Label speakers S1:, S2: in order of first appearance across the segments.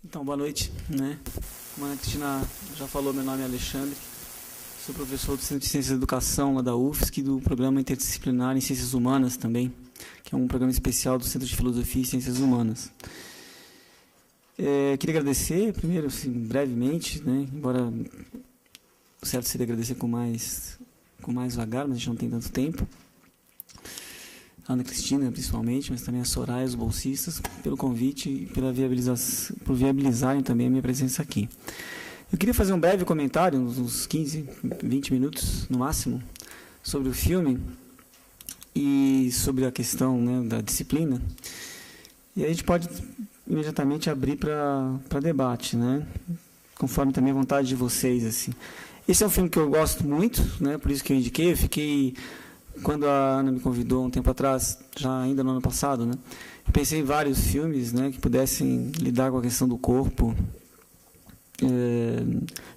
S1: Então, boa noite, né? Como a Cristina já falou, meu nome é Alexandre, sou professor do Centro de Ciências da Educação lá da UFSC e do Programa Interdisciplinar em Ciências Humanas também, que é um programa especial do Centro de Filosofia e Ciências Humanas. Queria agradecer, primeiro, assim, brevemente, né? Embora o certo seria agradecer com mais vagar, mas a gente não tem tanto tempo. A Ana Cristina, principalmente, mas também a Soraya, os bolsistas, pelo convite e por viabilizarem também a minha presença aqui. Eu queria fazer um breve comentário, uns 15, 20 minutos no máximo, sobre o filme e sobre a questão, né, da disciplina. E a gente pode imediatamente abrir para debate, né, conforme também a vontade de vocês. Assim. Esse é um filme que eu gosto muito, né, por isso que eu indiquei. Eu fiquei... Quando a Ana me convidou um tempo atrás, já ainda no ano passado, né, eu pensei em vários filmes, né, que pudessem lidar com a questão do corpo.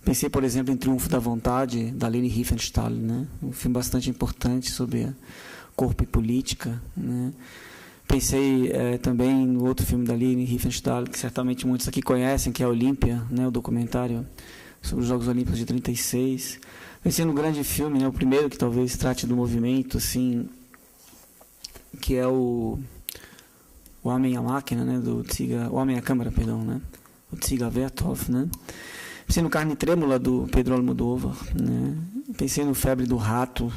S1: Pensei, por exemplo, em Triunfo da Vontade, da Leni Riefenstahl, né, um filme bastante importante sobre corpo e política. Né. Pensei também no outro filme da Leni Riefenstahl, que certamente muitos aqui conhecem, que é Olímpia, né, o documentário sobre os Jogos Olímpicos de 36. Pensei no grande filme, né, o primeiro que talvez trate do movimento, assim, que é o Homem e a Máquina, né, o Homem e a Câmara, perdão, né, o Dziga Vertov, né. Pensei no Carne Trêmula, do Pedro Almodóvar, né. Pensei no Febre do Rato,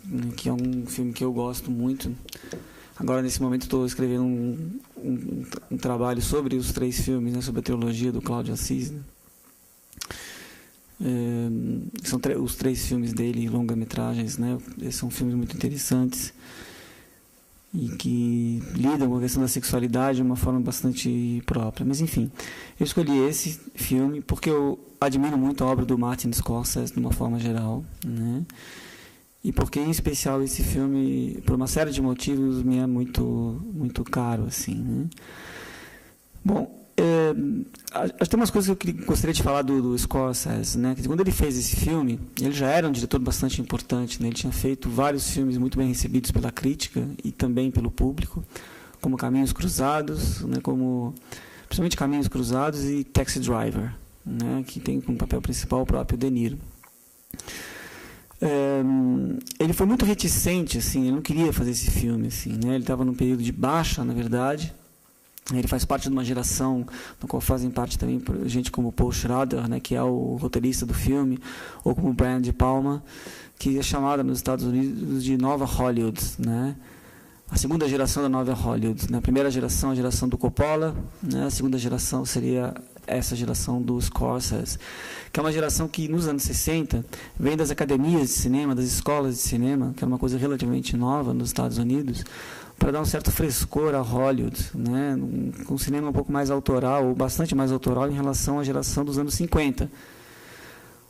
S1: né, que é um filme que eu gosto muito. Agora, nesse momento, estou escrevendo um trabalho sobre os 3 filmes, né, sobre a trilogia do Cláudio Assis, né. São os 3 filmes dele, longa-metragens, né? São filmes muito interessantes e que lidam com a questão da sexualidade de uma forma bastante própria. Mas, enfim, eu escolhi esse filme porque eu admiro muito a obra do Martin Scorsese de uma forma geral, né? E porque, em especial, esse filme, por uma série de motivos, me é muito, muito caro, assim, né? Bom, tem umas coisas que eu gostaria de falar do Scorsese, né? Quando ele fez esse filme, ele já era um diretor bastante importante, né? Ele tinha feito vários filmes muito bem recebidos pela crítica e também pelo público, como Caminhos Cruzados, né? Principalmente Caminhos Cruzados e Taxi Driver, né? Que tem como papel principal o próprio De Niro. Ele foi muito reticente, assim, ele não queria fazer esse filme, assim, né? Ele estava num período de baixa, na verdade. Ele faz parte de uma geração no qual fazem parte também gente como Paul Schrader, né, que é o roteirista do filme, ou como Brian De Palma, que é chamada nos Estados Unidos de Nova Hollywood, né? A segunda geração da Nova Hollywood. Na primeira geração, a geração do Coppola, né? A segunda geração seria essa geração do Scorsese, que é uma geração que nos anos 60 vem das academias de cinema, das escolas de cinema, que é uma coisa relativamente nova nos Estados Unidos, para dar um certo frescor a Hollywood, né? Um cinema um pouco mais autoral, ou bastante mais autoral em relação à geração dos anos 50.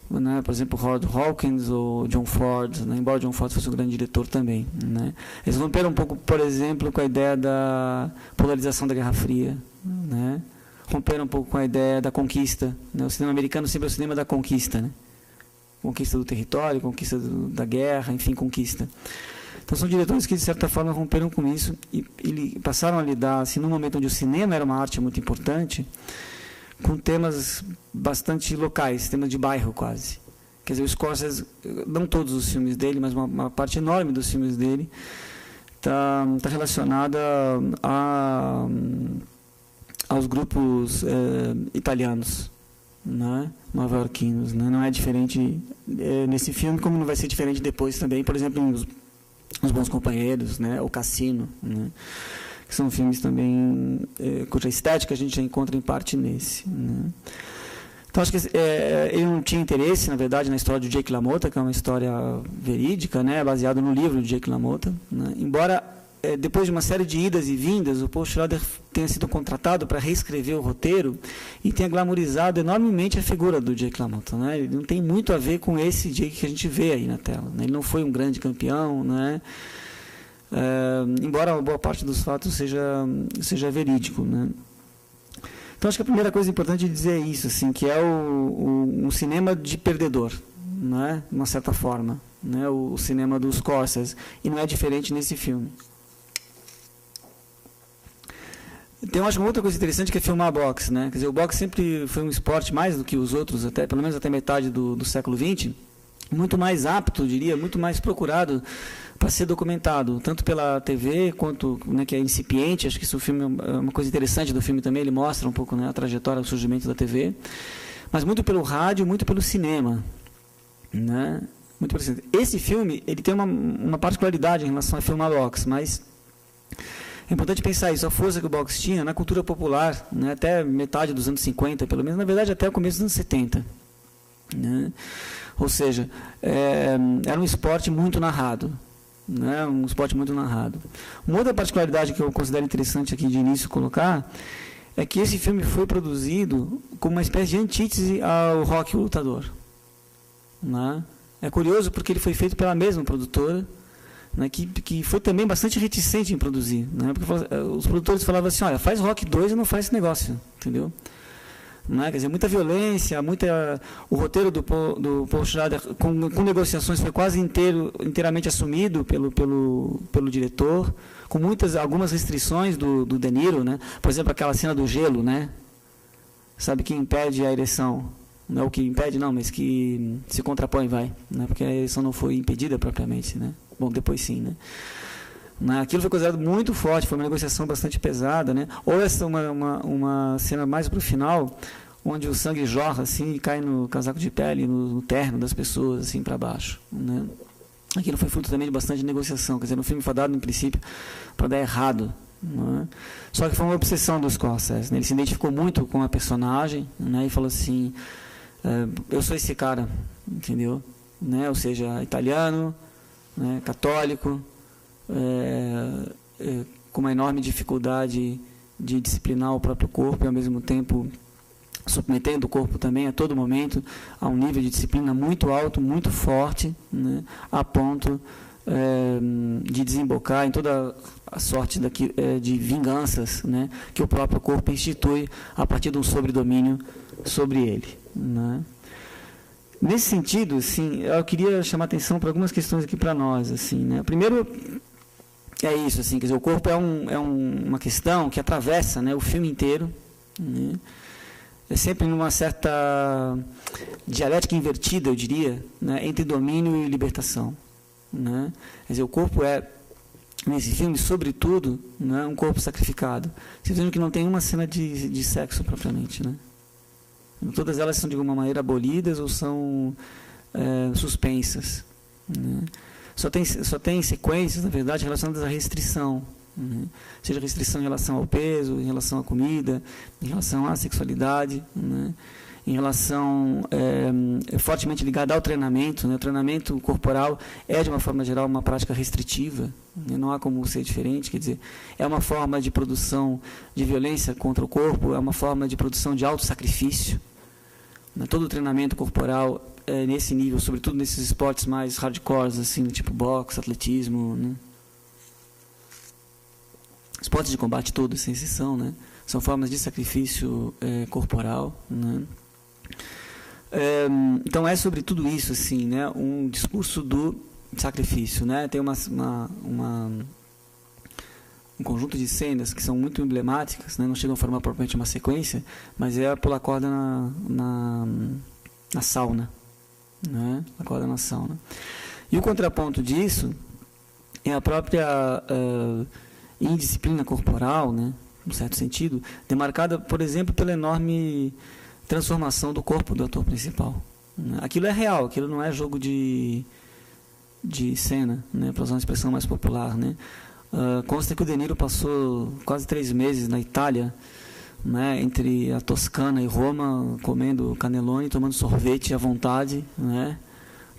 S1: Né? Por exemplo, Howard Hawkins ou John Ford, né? Embora John Ford fosse um grande diretor também. Né? Eles romperam um pouco, por exemplo, com a ideia da polarização da Guerra Fria. Né? Romperam um pouco com a ideia da conquista. Né? O cinema americano sempre é o cinema da conquista. Né? Conquista do território, conquista da guerra, enfim, conquista. Então, são diretores que, de certa forma, romperam com isso e passaram a lidar, assim, num momento onde o cinema era uma arte muito importante, com temas bastante locais, temas de bairro quase. Quer dizer, o Scorsese, não todos os filmes dele, mas uma parte enorme dos filmes dele está relacionada aos grupos italianos, né, nova-iorquinos. Né? Não é diferente nesse filme, como não vai ser diferente depois também, por exemplo, Os Bons Companheiros, né, O Cassino, né, que são filmes também cuja estética a gente já encontra em parte nesse. Né. Então, acho que ele não tinha interesse, na verdade, na história de Jake LaMotta, que é uma história verídica, né, baseada no livro de Jake LaMotta. Né, embora, depois de uma série de idas e vindas, o Paul Schrader tenha sido contratado para reescrever o roteiro e tenha glamorizado enormemente a figura do Jake LaMotta. Né? Ele não tem muito a ver com esse Jake que a gente vê aí na tela. Né? Ele não foi um grande campeão, né? Embora boa parte dos fatos seja verídico. Né? Então, acho que a primeira coisa importante de dizer é isso, assim, que é um cinema de perdedor. né, de uma certa forma, né, o cinema dos Scorsese, e não é diferente nesse filme. Tem, eu acho, uma outra coisa interessante que é filmar boxe, né? Quer dizer, o boxe sempre foi um esporte mais do que os outros, até pelo menos até metade do século XX, muito mais apto, eu diria, muito mais procurado para ser documentado, tanto pela TV quanto, né, que é incipiente. Acho que isso, o filme é uma coisa interessante do filme também, ele mostra um pouco, né, a trajetória, o surgimento da TV, mas muito pelo rádio, muito pelo cinema, né? Muito pelo cinema. Esse filme, ele tem uma particularidade em relação a filmar boxe, mas é importante pensar isso, a força que o boxe tinha na cultura popular, né, até metade dos anos 50, pelo menos, na verdade até o começo dos anos 70. Né? Ou seja, era um esporte muito narrado. Né? Um esporte muito narrado. Uma outra particularidade que eu considero interessante aqui de início colocar é que esse filme foi produzido como uma espécie de antítese ao Rocky o Lutador. Né? É curioso porque ele foi feito pela mesma produtora, né, que foi também bastante reticente em produzir, né, porque os produtores falavam assim, olha, faz Rock 2 e não faz esse negócio, entendeu? Né, quer dizer, muita violência, o roteiro do Paul Schrader com negociações foi quase inteiramente assumido pelo diretor, com algumas restrições do De Niro, né, por exemplo, aquela cena do gelo, né, sabe, que impede a ereção, não é o que impede, não, mas que se contrapõe, né, porque a ereção não foi impedida propriamente, né. Bom, depois sim, né? Aquilo foi considerado muito forte, foi uma negociação bastante pesada, né? Ou essa uma cena mais para o final, onde o sangue jorra assim e cai no casaco de pele, no terno das pessoas, assim, para baixo, né? Aquilo foi fruto também de bastante negociação, quer dizer, no filme foi dado, no princípio, para dar errado, né? Só que foi uma obsessão dos Scorsese, né? Ele se identificou muito com a personagem, né? E falou assim, eu sou esse cara, entendeu? Né? Ou seja, italiano, né, católico, com uma enorme dificuldade de disciplinar o próprio corpo e, ao mesmo tempo, submetendo o corpo também a todo momento a um nível de disciplina muito alto, muito forte, né, a ponto de desembocar em toda a sorte de vinganças, né, que o próprio corpo institui a partir de um sobredomínio sobre ele, né. Nesse sentido, assim, eu queria chamar a atenção para algumas questões aqui para nós, assim, né? Primeiro, é isso, assim, quer dizer, o corpo é uma questão que atravessa, né, o filme inteiro, né? É sempre numa certa dialética invertida, eu diria, né, entre domínio e libertação, né? Quer dizer, o corpo nesse filme, sobretudo, né, um corpo sacrificado. Vocês vejam que não tem uma cena de sexo propriamente, né? Todas elas são de alguma maneira abolidas ou são suspensas, né? Só tem sequências, na verdade, relacionadas à restrição, né? Seja restrição em relação ao peso, em relação à comida, em relação à sexualidade, né? Em relação fortemente ligada ao treinamento, né? O treinamento corporal é, de uma forma geral, uma prática restritiva, né? Não há como ser diferente, quer dizer, é uma forma de produção de violência contra o corpo, é uma forma de produção de autossacrifício, né? Todo o treinamento corporal é nesse nível, sobretudo nesses esportes mais hardcores, assim, tipo boxe, atletismo, né? Esportes de combate todos, sem exceção, né? São formas de sacrifício corporal, né? Então é sobre tudo isso, assim, né, um discurso do sacrifício, né? Tem um conjunto de cenas que são muito emblemáticas, né? Não chegam a formar propriamente uma sequência, mas é pular corda na sauna, né? A corda na sauna. E o contraponto disso é a própria indisciplina corporal, né, num certo sentido, demarcada, por exemplo, pela enorme transformação do corpo do ator principal, né? Aquilo é real, aquilo não é jogo de cena, né, para usar uma expressão mais popular, né? Consta que o De Niro passou quase 3 meses na Itália, né, entre a Toscana e Roma, comendo cannelloni, tomando sorvete à vontade, né,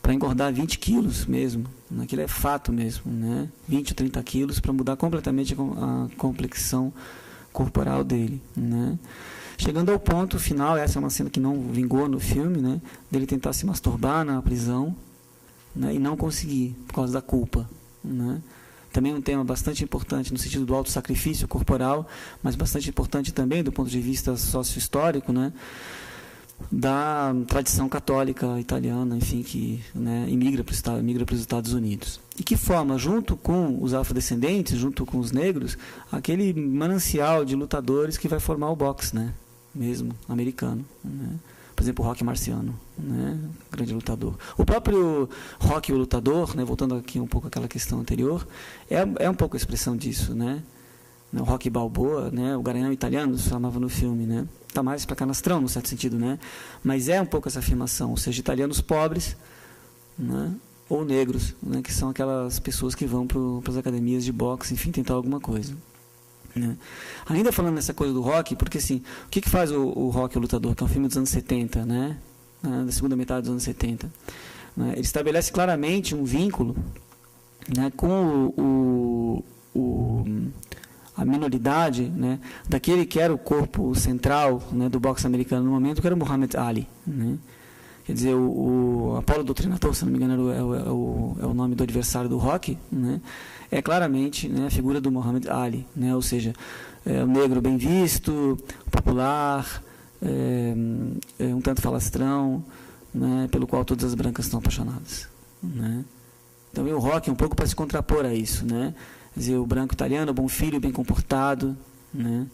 S1: para engordar 20 quilos mesmo. Aquilo é fato mesmo, né? 20 ou 30 quilos para mudar completamente a complexão corporal dele, né? Chegando ao ponto final, essa é uma cena que não vingou no filme, né, dele tentar se masturbar na prisão, né, e não conseguir, por causa da culpa, né? Também um tema bastante importante no sentido do autossacrifício corporal, mas bastante importante também do ponto de vista sócio-histórico, né? da tradição católica italiana, enfim, que, né, migra para os Estados Unidos. E que forma, junto com os afrodescendentes, junto com os negros, aquele manancial de lutadores que vai formar o boxe, né, mesmo americano, né? Por exemplo, o Rocky Marciano, né, grande lutador. O próprio Rocky, o lutador, né, voltando aqui um pouco àquela questão anterior, é um pouco a expressão disso, né? O Rocky Balboa, né, o Garanhão italiano, se chamava no filme, né? Está mais para canastrão, no certo sentido, né? Mas é um pouco essa afirmação, ou seja, italianos pobres, né, ou negros, né, que são aquelas pessoas que vão para as academias de boxe, enfim, tentar alguma coisa. Né? Ainda falando nessa coisa do Rocky, porque assim, o que faz o Rocky, o Lutador, que é um filme dos anos 70, né? Da segunda metade dos anos 70, né? Ele estabelece claramente um vínculo, né, com a minoridade, né, daquele que era o corpo central, né, do boxe americano no momento, que era o Muhammad Ali, né? Quer dizer, o Apollo Doutrinador, se não me engano, é o nome do adversário do Rocky, né? É claramente, né, a figura do Muhammad Ali, né? Ou seja, o negro bem visto, popular, um tanto falastrão, né, pelo qual todas as brancas estão apaixonadas, né? Então o Rocky é um pouco para se contrapor a isso, né? Quer dizer, o branco italiano, bom filho, bem comportado, né?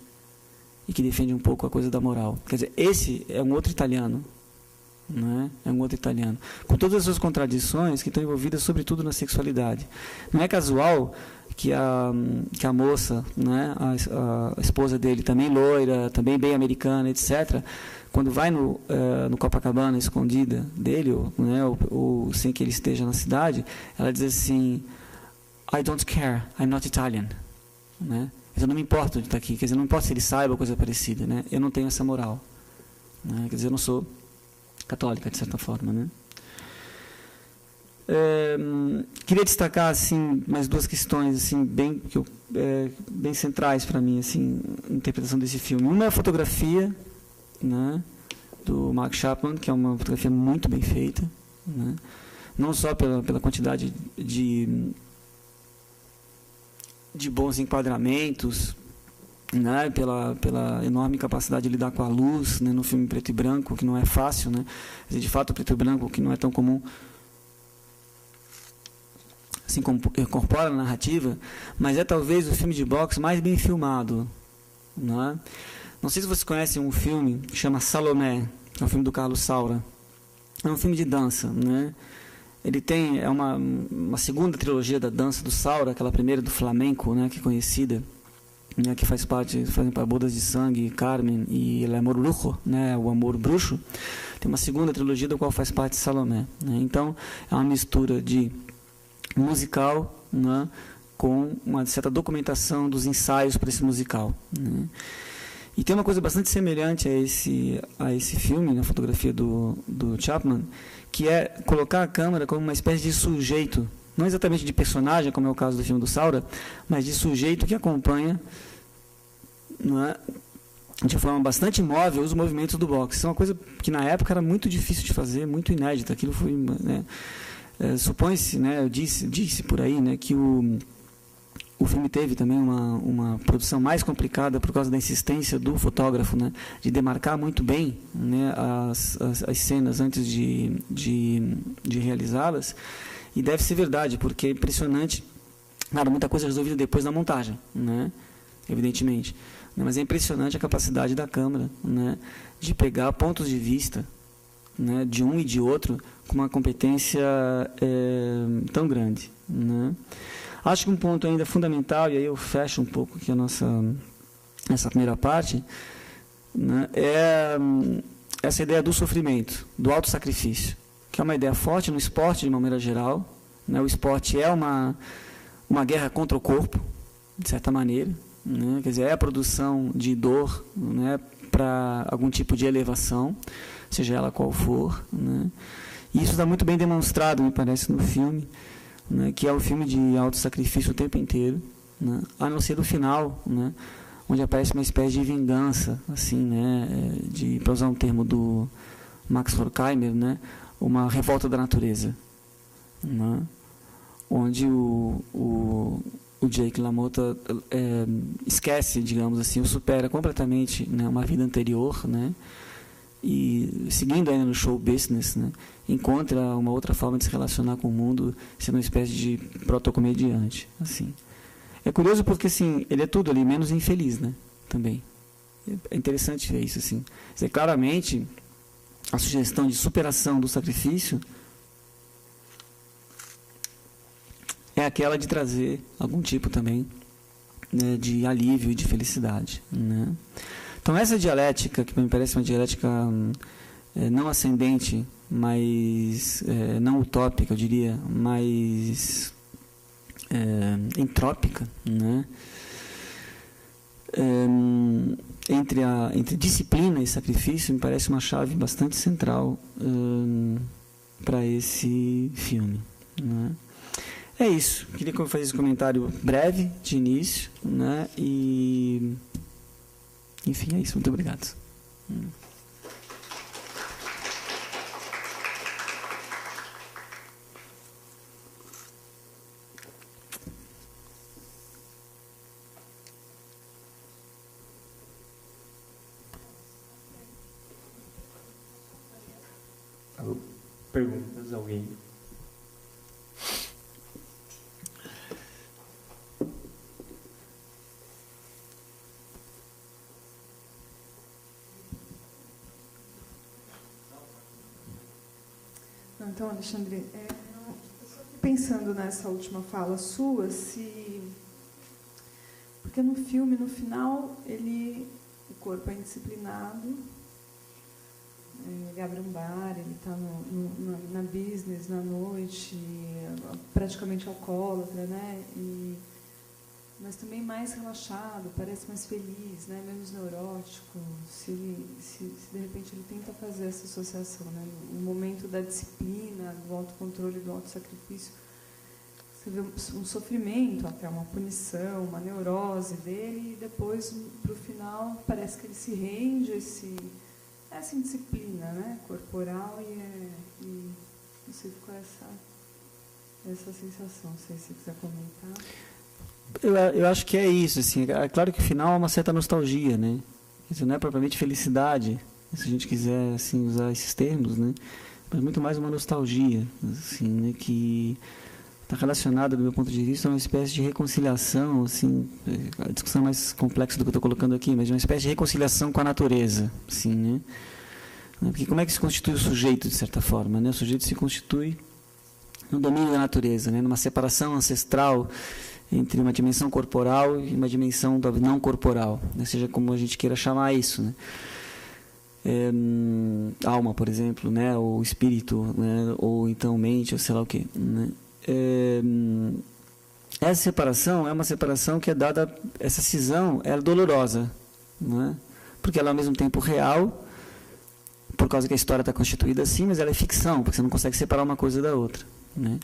S1: E que defende um pouco a coisa da moral. Quer dizer, esse é um outro italiano, né? É um outro italiano, com todas as suas contradições que estão envolvidas sobretudo na sexualidade. Não é casual que a moça, né, a esposa dele, também loira, também bem americana, etc., quando vai no Copacabana, escondida dele, né, ou sem que ele esteja na cidade, ela diz assim: I don't care, I'm not Italian, né? Eu não me importo de estar aqui, quer dizer, não importa se ele saiba ou coisa parecida, né? Eu não tenho essa moral, né? Quer dizer, eu não sou católica, de certa forma, né? Queria destacar assim mais duas questões assim bem centrais para mim, assim, na interpretação desse filme. Uma é a fotografia, né, do Mark Chapman, que é uma fotografia muito bem feita, né? Não só pela quantidade de bons enquadramentos, né, pela enorme capacidade de lidar com a luz, né, no filme preto e branco, que não é fácil, né? De fato, o preto e branco, que não é tão comum, assim, incorpora a narrativa, mas é talvez o filme de boxe mais bem filmado, né? Não sei se vocês conhecem um filme que chama Salomé, que é um filme do Carlos Saura. É um filme de dança, né? Ele tem uma segunda trilogia da dança do Saura, aquela primeira do flamenco, né, que é conhecida, né, que fazem para Bodas de Sangue, Carmen e El Amor Brujo, né, o Amor Bruxo. Tem uma segunda trilogia da qual faz parte Salomé, né? Então é uma mistura de musical, né, com uma certa documentação dos ensaios para esse musical, né? E tem uma coisa bastante semelhante a esse filme, na fotografia do Chapman, que é colocar a câmera como uma espécie de sujeito, não exatamente de personagem, como é o caso do filme do Saura, mas de sujeito que acompanha, não é, de forma bastante móvel os movimentos do boxe. Isso é uma coisa que na época era muito difícil de fazer, muito inédita. Aquilo foi, né, supõe-se, né, eu disse por aí, né, que o filme teve também uma produção mais complicada por causa da insistência do fotógrafo, né, de demarcar muito bem, né, as cenas antes de realizá-las. E deve ser verdade, porque é impressionante. Claro, muita coisa resolvida depois da montagem, né, evidentemente. Mas é impressionante a capacidade da câmera, né, de pegar pontos de vista, né, de um e de outro com uma competência tão grande, né. Acho que um ponto ainda fundamental, e aí eu fecho um pouco aqui essa primeira parte, né, é essa ideia do sofrimento, do autossacrifício, que é uma ideia forte no esporte de uma maneira geral, né? O esporte é uma guerra contra o corpo, de certa maneira, né? Quer dizer, é a produção de dor, né, para algum tipo de elevação, seja ela qual for, né? E isso está muito bem demonstrado, me parece, no filme, né, que é o filme de autossacrifício o tempo inteiro, né, a não ser o final, né, onde aparece uma espécie de vingança, assim, né, para usar um termo do Max Horkheimer, né, uma revolta da natureza, né, onde o Jake LaMotta esquece, digamos assim, ou supera completamente, né, uma vida anterior, né, e seguindo ainda no show business, né, encontra uma outra forma de se relacionar com o mundo, sendo uma espécie de protocomediante, assim. É curioso porque, assim, ele é tudo ali, menos infeliz, né, também. É interessante ver isso, assim. Dizer, claramente, a sugestão de superação do sacrifício é aquela de trazer algum tipo também, né, de alívio e de felicidade, né. Então, essa dialética, que me parece uma dialética não ascendente, mas não utópica, eu diria, mas entrópica, né? Entre disciplina e sacrifício, me parece uma chave bastante central para esse filme, né? É isso. Queria fazer esse comentário breve, de início, né? E, enfim, é isso. Muito obrigado.
S2: Perguntas, alguém?
S3: Então, Alexandre, eu só fiquei pensando nessa última fala sua, porque no filme, no final, o corpo é indisciplinado, ele abre um bar, ele está na business, na noite, praticamente alcoólatra, né? Mas também mais relaxado, parece mais feliz, né? Menos neurótico. Se de repente ele tenta fazer essa associação, né? No momento da disciplina, do autocontrole, do autossacrifício, você vê um sofrimento, até uma punição, uma neurose dele, e depois, para o final, parece que ele se rende a essa indisciplina, né? Corporal, e você ficou essa sensação. Não sei se você quiser comentar.
S1: Eu acho que é isso, assim. É claro que o final é uma certa nostalgia, né? Isso não é propriamente felicidade, se a gente quiser assim usar esses termos, né? Mas muito mais uma nostalgia, assim, né? Que está relacionada, do meu ponto de vista, a uma espécie de reconciliação, assim. A discussão é mais complexa do que eu estou colocando aqui, mas uma espécie de reconciliação com a natureza, assim, né? Porque como é que se constitui o sujeito, de certa forma, né? O sujeito se constitui no domínio da natureza, né? Numa separação ancestral entre uma dimensão corporal e uma dimensão não corporal, né? Seja como a gente queira chamar isso, né? Alma, por exemplo, né? Ou espírito, né? Ou então mente, ou sei lá o quê, né? Essa separação é uma separação que é dada, essa cisão é dolorosa, né? Porque ela é ao mesmo tempo real, por causa que a história está constituída assim, mas ela é ficção, porque você não consegue separar uma coisa da outra, né?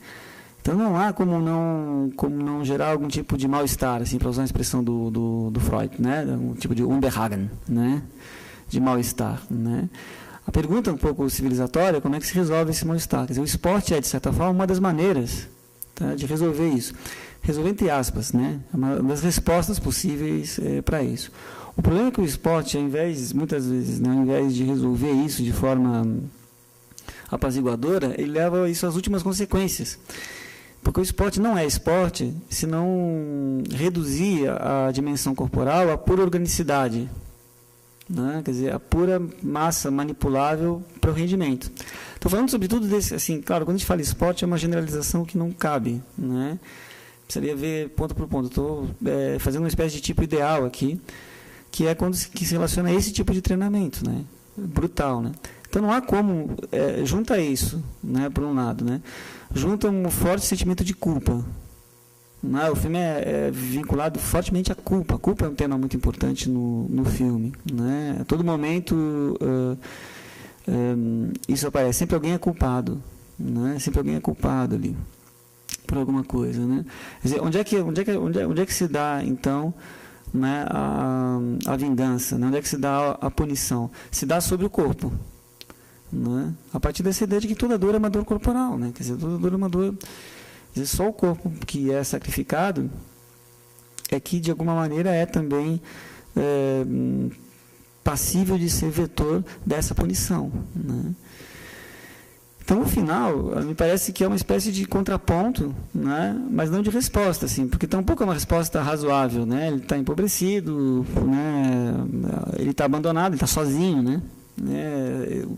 S1: Então não há como não gerar algum tipo de mal-estar, assim, para usar a expressão do Freud, né? Um tipo de Unbehagen, né? De mal-estar, né? A pergunta um pouco civilizatória é como é que se resolve esse mal-estar. Quer dizer, o esporte é, de certa forma, uma das maneiras, tá, de resolver isso. Resolver entre aspas, né? Uma das respostas possíveis para isso. O problema é que o esporte, muitas vezes, né, ao invés de resolver isso de forma apaziguadora, ele leva isso às últimas consequências. Porque o esporte não é esporte se não reduzir a dimensão corporal à pura organicidade, né? Quer dizer, a pura massa manipulável para o rendimento. Estou falando sobretudo desse, assim, claro, quando a gente fala esporte é uma generalização que não cabe, né? Precisaria ver ponto por ponto. Estou fazendo uma espécie de tipo ideal aqui, que é que se relaciona a esse tipo de treinamento, né? Brutal, né? Então não há como junta isso, né? Por um lado, né? Junta um forte sentimento de culpa. Né? O filme é vinculado fortemente à culpa. A culpa é um tema muito importante no filme, né? A todo momento isso aparece. Sempre alguém é culpado, né? Sempre alguém é culpado ali por alguma coisa, né? Quer dizer, onde é que se dá então, né, a vingança? Né? Onde é que se dá a punição? Se dá sobre o corpo. Né? A partir dessa ideia de que toda dor é uma dor corporal, né? Quer dizer, toda dor é uma dor. Quer dizer, só o corpo que é sacrificado é que de alguma maneira é também passível de ser vetor dessa punição, né? Então, no final, me parece que é uma espécie de contraponto, né? Mas não de resposta, assim, porque tampouco é uma resposta razoável, né? Ele está empobrecido, né? Ele está abandonado, ele está sozinho, né?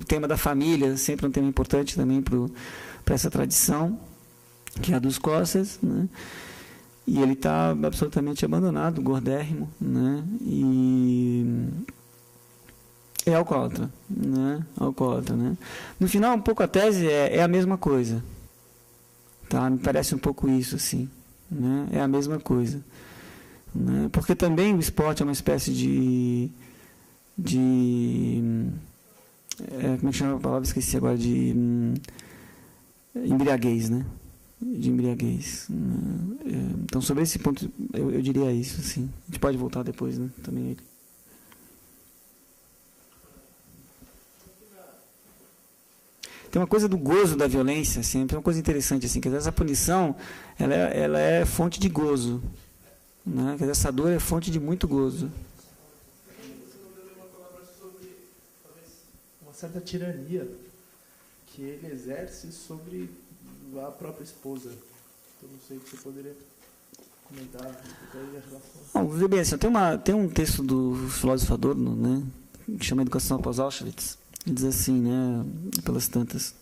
S1: O tema da família sempre é um tema importante também para essa tradição, que é a dos Cossas, né? E ele está absolutamente abandonado, gordérrimo, né? E é alcoólatra, né? Alcoólatra, né? No final, um pouco a tese é a mesma coisa, tá? Me parece um pouco isso, assim, né? É a mesma coisa, né? Porque também o esporte é uma espécie de como é que chama a palavra? Esqueci agora, de embriaguez, né? De embriaguez, né? Então, sobre esse ponto, eu diria isso, assim. A gente pode voltar depois, né? Também. Tem uma coisa do gozo da violência, assim, é uma coisa interessante, assim, que essa punição, ela é fonte de gozo, né? Que essa dor é fonte de muito gozo.
S4: Uma certa tirania que ele exerce sobre a própria esposa. Eu não sei se você poderia comentar a relação.
S1: Não, veja bem, assim, tem um texto do filósofo Adorno, né, que chama Educação após Auschwitz. Ele diz assim, né, pelas tantas,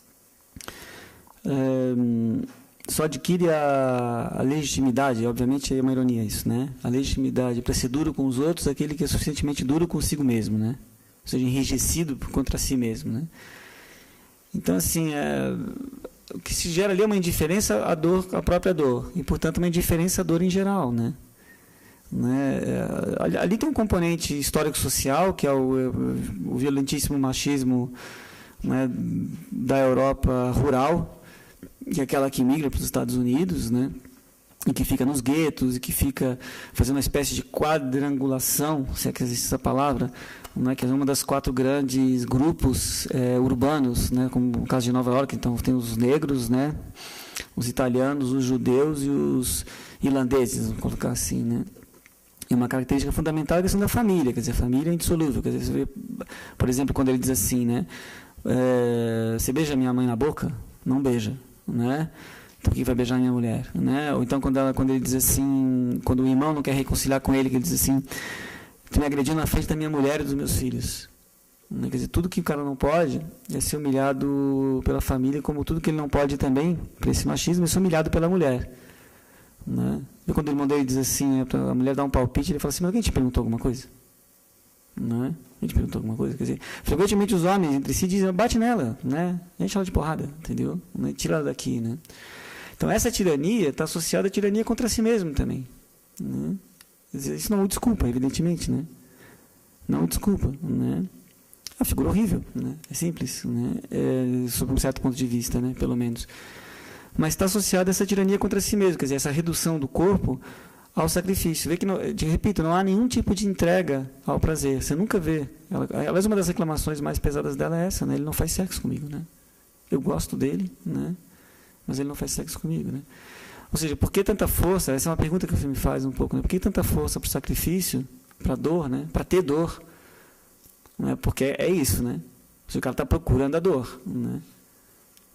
S1: só adquire a legitimidade, obviamente é uma ironia isso, né, a legitimidade para ser duro com os outros aquele que é suficientemente duro consigo mesmo, né, ou seja, enrijecido contra si mesmo, né. Então, assim, o que se gera ali é uma indiferença à dor, à própria dor, e, portanto, uma indiferença à dor em geral, né? Ali tem um componente histórico-social, que é o violentíssimo machismo, né, da Europa rural, que é aquela que migra para os Estados Unidos, né, e que fica nos guetos, e que fica fazendo uma espécie de quadrangulação, se é que existe essa palavra, né, que é uma das 4 grandes grupos urbanos, né, como no caso de Nova York. Então tem os negros, né, os italianos, os judeus e os irlandeses, vamos colocar assim, né. E uma característica fundamental é a questão da família, quer dizer, a família é indissolúvel. Quer dizer, você vê, por exemplo, quando ele diz assim, né, você beija minha mãe na boca? Não beija, né? Então quem vai beijar minha mulher, né? Ou então quando ele diz assim, quando o irmão não quer reconciliar com ele, que ele diz assim, tu me agrediu na frente da minha mulher e dos meus filhos. Quer dizer, tudo que o cara não pode é ser humilhado pela família, como tudo que ele não pode também, para esse machismo, é ser humilhado pela mulher, né? E quando o irmão dele diz assim, a mulher dá um palpite, ele fala assim, mas alguém te perguntou alguma coisa? Não é? A gente perguntou alguma coisa? Quer dizer, frequentemente os homens entre si dizem, bate nela, né? Enche ela de porrada, entendeu? Tira ela daqui, né? Então essa tirania está associada à tirania contra si mesmo também, né? Isso não é desculpa, evidentemente, né? Não é desculpa, né? É uma figura horrível, né? É simples, né? Sob um certo ponto de vista, né? Pelo menos. Mas está associada a essa tirania contra si mesmo, quer dizer, essa redução do corpo ao sacrifício. Vê que, repito, não há nenhum tipo de entrega ao prazer. Você nunca vê. Aliás, uma das reclamações mais pesadas dela é essa, né? Ele não faz sexo comigo, né? Eu gosto dele, né? Mas ele não faz sexo comigo, né? Ou seja, por que tanta força? Essa é uma pergunta que o filme faz um pouco, né? Por que tanta força para o sacrifício, para a dor, né? Para ter dor? Né? Porque é isso, né? O cara está procurando a dor, né?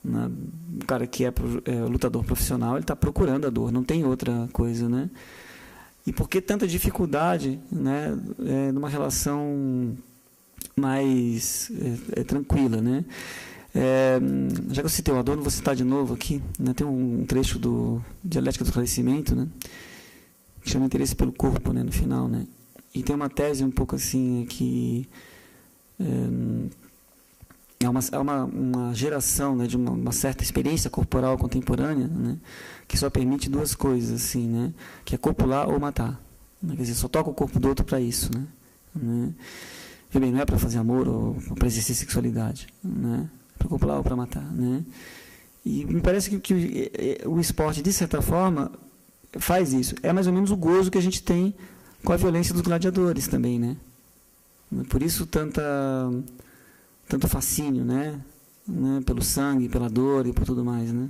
S1: O cara que é lutador profissional, ele está procurando a dor, não tem outra coisa, né? E por que tanta dificuldade, né, numa relação mais tranquila, né? Já que eu citei o Adorno, vou citar de novo aqui, né? Tem um trecho do Dialética do Esclarecimento, né, que chama Interesse pelo Corpo, né, no final, né? E tem uma tese um pouco assim que é uma geração, né, de uma certa experiência corporal contemporânea, né, que só permite 2 coisas, assim, né, que é copular ou matar, né, quer dizer, só toca o corpo do outro para isso, né, bem, não é para fazer amor ou para exercer sexualidade, né, para copular ou para matar, né, e me parece que o esporte, de certa forma, faz isso. É mais ou menos o gozo que a gente tem com a violência dos gladiadores também, né, por isso tanto fascínio, né, pelo sangue, pela dor e por tudo mais, né.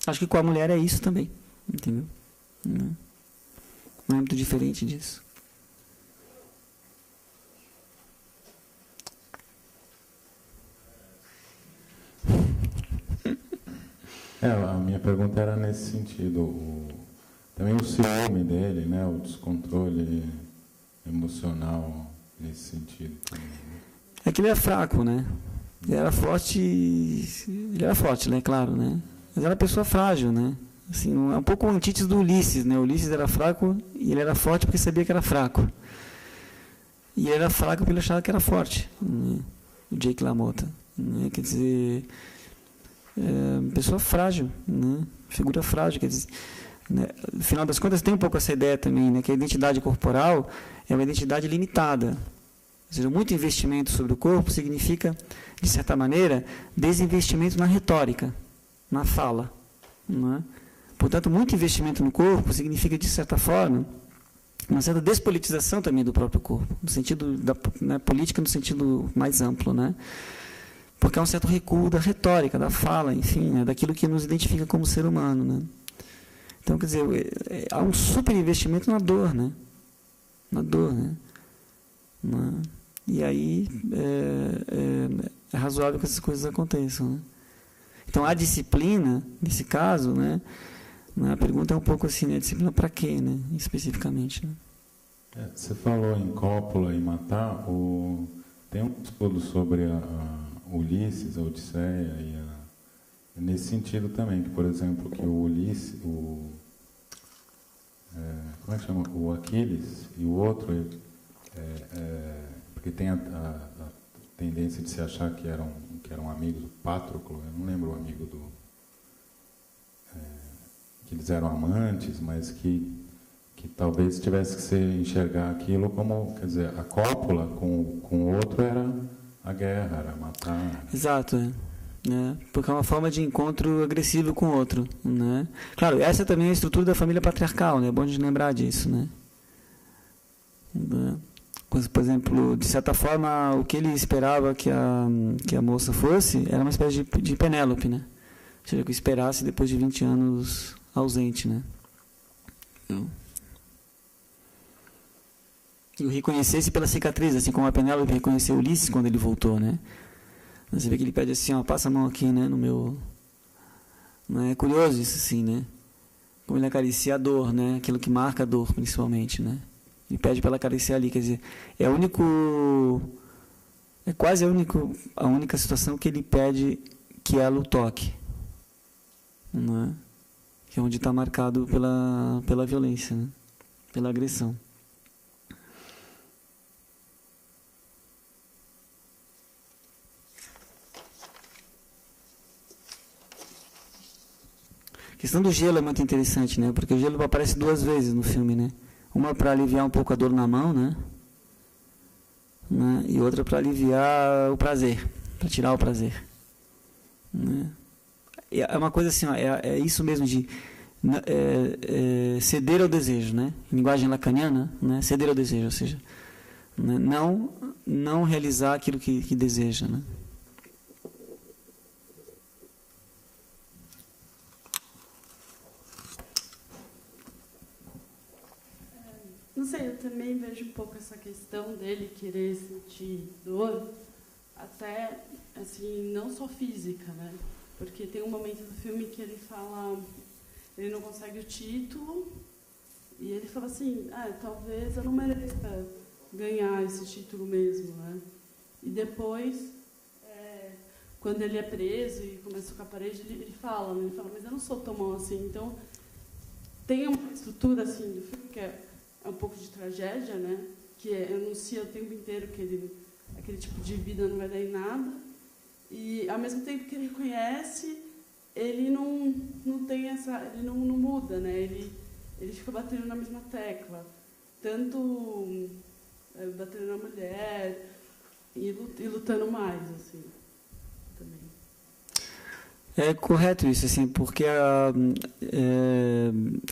S1: Acho que com a mulher é isso também, entendeu? Não é muito diferente disso.
S5: A minha pergunta era nesse sentido. Também o ciúme dele, né? O descontrole emocional nesse sentido.
S1: É que ele é fraco, né? Ele era forte, né? Claro, né? Mas era uma pessoa frágil, né? Assim, é um pouco o antítese do Ulisses, né? O Ulisses era fraco e ele era forte porque sabia que era fraco. E ele era fraco porque ele achava que era forte, né? O Jake LaMotta, né? Quer dizer, pessoa frágil, né? Figura frágil, quer dizer, né? No final das contas tem um pouco essa ideia também, né? Que a identidade corporal é uma identidade limitada. Ou seja, muito investimento sobre o corpo significa, de certa maneira, desinvestimento na retórica, na fala, não é? Portanto, muito investimento no corpo significa, de certa forma, uma certa despolitização também do próprio corpo, no sentido da, né, política no sentido mais amplo, né? Porque há um certo recuo da retórica, da fala, enfim, né, daquilo que nos identifica como ser humano, né? Então, quer dizer, há um super investimento na dor, né? Na dor, né? E aí é razoável que essas coisas aconteçam, né? Então, a disciplina, nesse caso, né? A pergunta é um pouco assim, né? Disciplina para quê, né? Especificamente, né?
S5: Você falou em cópula e matar. Tem um estudo sobre a Ulisses, a Odisseia, nesse sentido também, que, por exemplo, que o Ulisses, como é que chama? O Aquiles e o outro, porque tem a tendência de se achar que eram amigos do Patroclo, eu não lembro o amigo do... que eles eram amantes, mas que talvez tivesse que se enxergar aquilo como, quer dizer, a cópula com o outro era a guerra, era matar.
S1: Exato, né? Porque é uma forma de encontro agressivo com o outro, né? Claro, essa também é a estrutura da família patriarcal, né? É bom de lembrar disso, né? Por exemplo, de certa forma, o que ele esperava que a moça fosse era uma espécie de Penélope, né? Ou seja, que esperasse depois de 20 anos ausente, né? E o reconhecesse pela cicatriz, assim como a Penélope reconheceu Ulisses quando ele voltou, né? Você vê que ele pede assim, ó, passa a mão aqui, né, no meu... Não é curioso isso, assim, né? Como ele acaricia a dor, né? Aquilo que marca a dor, principalmente, né? Ele pede para ela acariciar ali, quer dizer, é quase a única situação que ele pede que ela o toque, não é? Que é onde está marcado pela violência, né? Pela agressão. A questão do gelo é muito interessante, né? Porque o gelo aparece 2 vezes no filme, né? Uma para aliviar um pouco a dor na mão, né? E outra para aliviar o prazer, para tirar o prazer, né? É uma coisa assim, ó, é isso mesmo de ceder ao desejo, né? Em linguagem lacaniana, né? Ceder ao desejo, ou seja, né? não realizar aquilo que deseja, né?
S6: Não sei, eu também vejo um pouco essa questão dele querer sentir dor, até, assim, não só física, né? Porque tem um momento do filme que ele fala, ele não consegue o título, e ele fala assim, talvez eu não mereça ganhar esse título mesmo, né? E depois, quando ele é preso e começa a ficar à parede, ele fala, mas eu não sou tão mal assim. Então, tem uma estrutura, assim, do filme que é um pouco de tragédia, né? Que anuncia o tempo inteiro que aquele tipo de vida não vai dar em nada. E, ao mesmo tempo que ele reconhece, ele não tem essa... Ele não muda, né? Ele fica batendo na mesma tecla. Tanto batendo na mulher e lutando mais, assim, também.
S1: É correto isso, assim, porque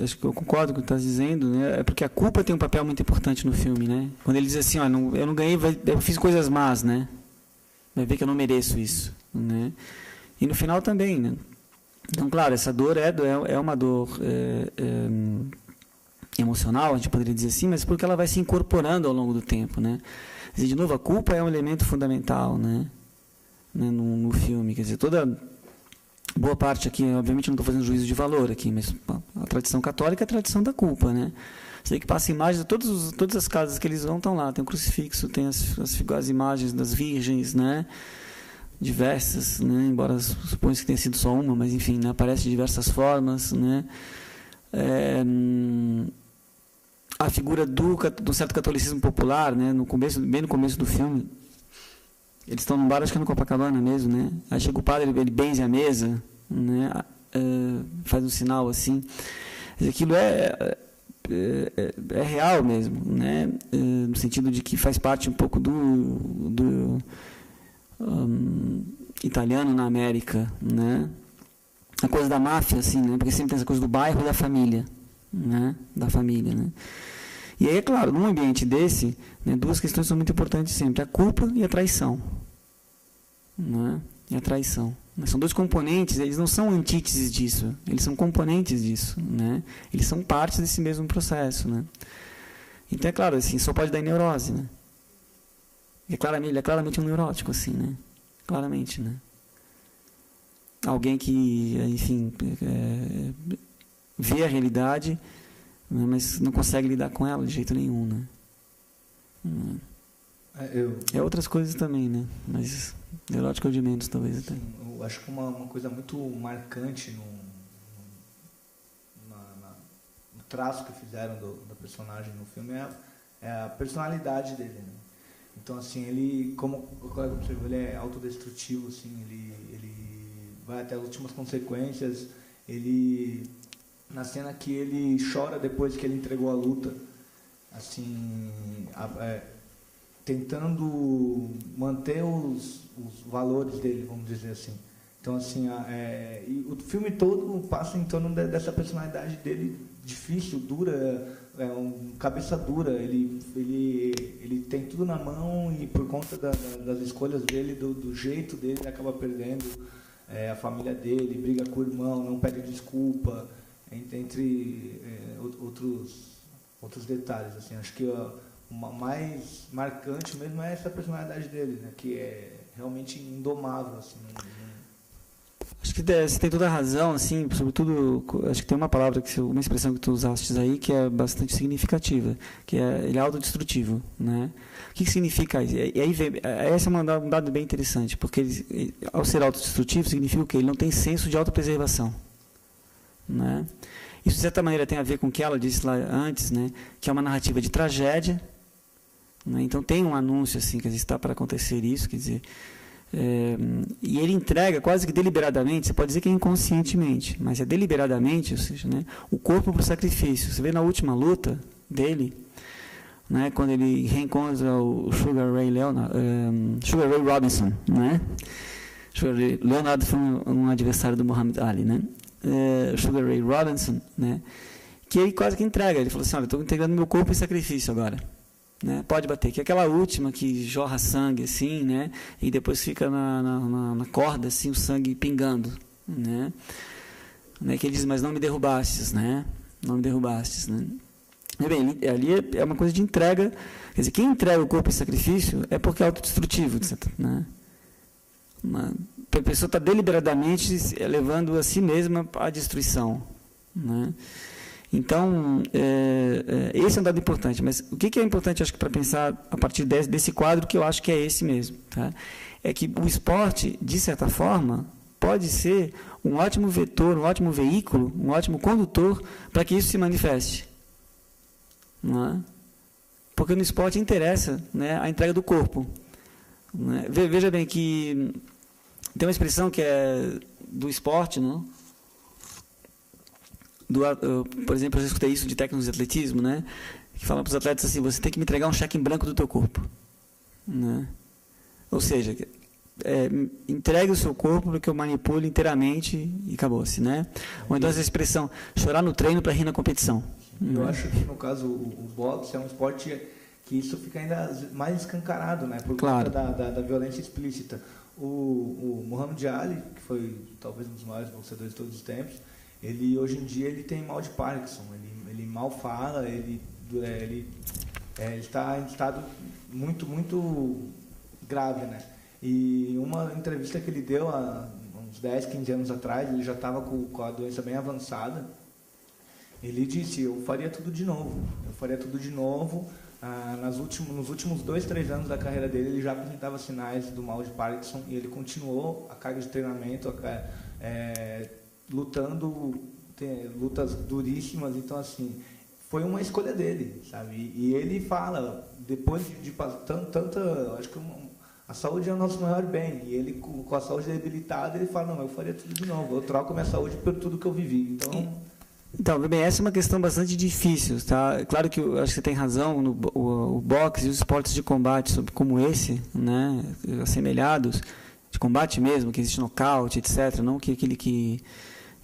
S1: acho que eu concordo com o que você está dizendo, né? É porque a culpa tem um papel muito importante no filme, né? Quando ele diz assim, ó, eu não ganhei, eu fiz coisas más, né? Vai ver que eu não mereço isso, né? E no final também, né? Então, claro, essa dor é uma dor emocional, a gente poderia dizer assim, mas porque ela vai se incorporando ao longo do tempo, né? Quer dizer, de novo, a culpa é um elemento fundamental, né? No filme, quer dizer, boa parte aqui, obviamente não estou fazendo juízo de valor aqui, mas a tradição católica é a tradição da culpa, né? Você que passa imagens de todas as casas que eles vão, estão lá, tem o crucifixo, tem as imagens das virgens, né? Diversas, né? Embora suponha que tenha sido só uma, mas enfim, né? Aparece de diversas formas, né? A figura do certo catolicismo popular, né? Bem no começo do filme, eles estão num bar, acho que é no Copacabana mesmo, né? Aí chega o padre, ele benze a mesa, né? Faz um sinal assim. Aquilo é real mesmo, né? No sentido de que faz parte um pouco do italiano na América, né? A coisa da máfia, assim, né? Porque sempre tem essa coisa do bairro e da família, né? Da família, né? E aí, é claro, num ambiente desse, né, duas questões são muito importantes sempre: a culpa e a traição, né? E a traição. São dois componentes, eles não são antíteses disso, eles são componentes disso, né? Eles são partes desse mesmo processo, né? Então, é claro, assim, só pode dar em neurose, né? Ele é claramente um neurótico, assim, né? Claramente, né? Alguém que, enfim, vê a realidade, né, mas não consegue lidar com ela de jeito nenhum, né? É outras coisas também, né? Mas neurótico é o de menos, talvez, até.
S7: Eu acho que uma coisa muito marcante no traço que fizeram da personagem no filme é a personalidade dele, né? Então, assim, ele, como o colega observou, ele é autodestrutivo, assim, ele vai até as últimas consequências. Ele, na cena que ele chora depois que ele entregou a luta, assim, tentando manter os valores dele, vamos dizer assim. Então, assim, e o filme todo passa em torno dessa personalidade dele, difícil, dura, cabeça dura. Ele tem tudo na mão e, por conta das escolhas dele, do jeito dele, ele acaba perdendo a família dele, briga com o irmão, não pede desculpa, entre outros detalhes. Assim, acho que o mais marcante mesmo é essa personalidade dele, né, que é realmente indomável, assim.
S1: Acho que você tem toda a razão, assim, sobretudo, acho que tem uma palavra, uma expressão que tu usaste aí que é bastante significativa, que ele é autodestrutivo, né? O que significa isso? E aí esse é um dado bem interessante, porque ele, ao ser autodestrutivo, significa o quê? Ele não tem senso de autopreservação, né? Isso, de certa maneira, tem a ver com o que ela disse lá antes, né? Que é uma narrativa de tragédia, né? Então tem um anúncio, assim, que está para acontecer isso, quer dizer... e ele entrega quase que deliberadamente, você pode dizer que é inconscientemente, mas é deliberadamente, ou seja, né, o corpo para o sacrifício. Você vê na última luta dele, né, quando ele reencontra o Sugar Ray Robinson, né? Leonardo foi um adversário do Muhammad Ali, né? Sugar Ray Robinson, né, que ele quase que entrega. Ele falou assim: olha, estou entregando meu corpo em sacrifício agora. Né, pode bater, que é aquela última que jorra sangue assim, né, e depois fica na corda assim, o sangue pingando, né, que ele diz: mas não me derrubastes, né, não me derrubastes, né. E bem, ali é uma coisa de entrega, quer dizer, quem entrega o corpo em sacrifício é porque é autodestrutivo, etc., né. A pessoa está deliberadamente levando a si mesma à destruição, né. Então, esse é um dado importante, mas o que é importante, acho que, para pensar a partir desse quadro, que eu acho que é esse mesmo, tá? É que o esporte, de certa forma, pode ser um ótimo vetor, um ótimo veículo, um ótimo condutor para que isso se manifeste. Não é? Porque no esporte interessa, né, a entrega do corpo. Né? Veja bem que tem uma expressão que é do esporte, não? Por exemplo, eu já escutei isso de técnicos de atletismo, né, que falam para os atletas assim: você tem que me entregar um cheque em branco do teu corpo, né? Ou seja, entregue o seu corpo para que eu manipule inteiramente e acabou-se, né? Ou então essa expressão: chorar no treino para rir na competição.
S7: Eu acho que, no caso, o boxe é um esporte que isso fica ainda mais escancarado, né, por conta da violência explícita. O Muhammad Ali, que foi talvez um dos maiores boxeadores de todos os tempos, ele hoje em dia ele tem mal de Parkinson, ele mal fala, ele está em estado muito, muito grave, né? E uma entrevista que ele deu há uns uns 10, 15 anos atrás, ele já estava com a doença bem avançada. Ele disse, eu faria tudo de novo. Nos últimos 2, 3 anos da carreira dele, ele já apresentava sinais do mal de Parkinson e ele continuou a carga de treinamento, lutando, lutas duríssimas. Então, assim, foi uma escolha dele, sabe? E ele fala, depois de tanta... Acho que a saúde é o nosso maior bem. E ele, com a saúde debilitada, ele fala, não, eu faria tudo de novo. Eu troco minha saúde por tudo que eu vivi.
S1: Então, bem, essa é uma questão bastante difícil, tá? Claro que eu acho que você tem razão, o boxe e os esportes de combate como esse, né, assemelhados, de combate mesmo, que existe nocaute, etc., não que aquele que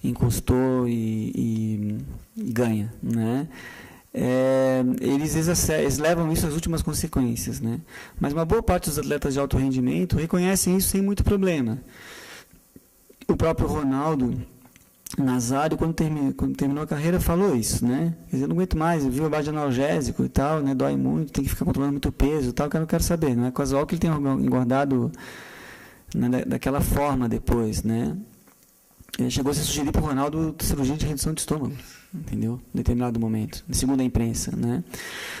S1: encostou e ganha, né? Eles levam isso às últimas consequências, né? Mas uma boa parte dos atletas de alto rendimento reconhecem isso sem muito problema. O próprio Ronaldo Nazário, quando terminou a carreira, falou isso, né? Quer dizer, eu não aguento mais, eu vi o base de analgésico e tal, né? Dói muito, tem que ficar controlando muito peso e tal, que eu não quero saber. Não é casual que ele tenha engordado, né, daquela forma depois, né? Ele chegou a se sugerir para o Ronaldo cirurgia de redução de estômago, entendeu? Em determinado momento, segundo a imprensa, né?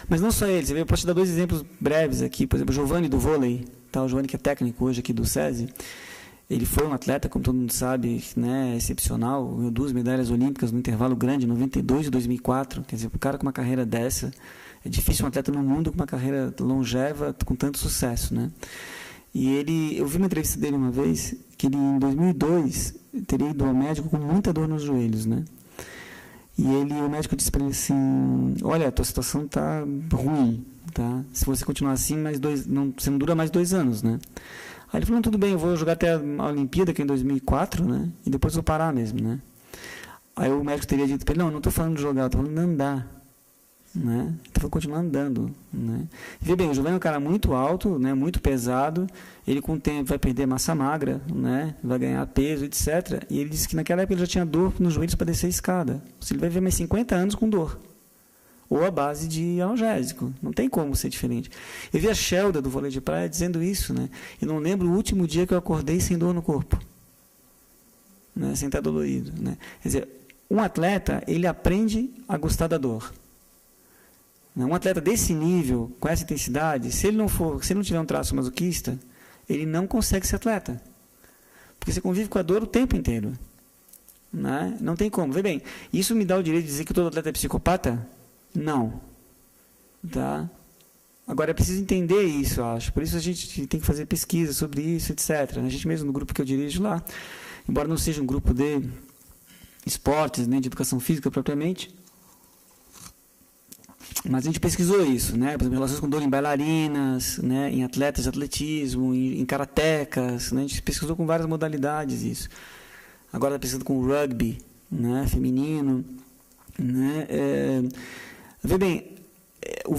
S1: Mas não só ele, eu posso te dar 2 exemplos breves aqui. Por exemplo, o Giovanni do vôlei, tá? O Giovanni, que é técnico hoje aqui do SESI, ele foi um atleta, como todo mundo sabe, né, excepcional, ganhou 2 medalhas olímpicas no intervalo grande, 92 e 2004. Quer dizer, o cara com uma carreira dessa, é difícil um atleta no mundo com uma carreira longeva, com tanto sucesso, né? E eu vi uma entrevista dele uma vez, que ele em 2002 teria ido ao médico com muita dor nos joelhos, né? E o médico disse para ele assim, olha, a tua situação está ruim, tá? Se você continuar assim, você não dura mais 2 anos, né? Aí ele falou, não, tudo bem, eu vou jogar até a Olimpíada, que é em 2004, né? E depois vou parar mesmo, né? Aí o médico teria dito para ele, não estou falando de jogar, estou falando de andar, né? Então vou continuar andando, né? E vê bem, o Giovanni é um cara muito alto, né? Muito pesado, ele com o tempo vai perder massa magra, né? Vai ganhar peso, etc. E ele disse que naquela época ele já tinha dor nos joelhos para descer a escada. Ele vai viver mais 50 anos com dor. Ou a base de analgésico. Não tem como ser diferente. Eu vi a Shelda do vôlei de praia dizendo isso, né? E não lembro o último dia que eu acordei sem dor no corpo, né? Sem estar dolorido, né? Quer dizer, um atleta, ele aprende a gostar da dor. Um atleta desse nível, com essa intensidade, se ele não tiver um traço masoquista, ele não consegue ser atleta. Porque você convive com a dor o tempo inteiro, né? Não tem como. Vê bem, isso me dá o direito de dizer que todo atleta é psicopata? Não. Tá? Agora é preciso entender isso, eu acho. Por isso a gente tem que fazer pesquisa sobre isso, etc. A gente mesmo, no grupo que eu dirijo lá, embora não seja um grupo de esportes, nem de educação física propriamente, mas a gente pesquisou isso, né? Por exemplo, relações com dor em bailarinas, né? Em atletas de atletismo, em karatecas, né? A gente pesquisou com várias modalidades isso. Agora está pesquisando com rugby, né? Feminino, né? Vê bem, os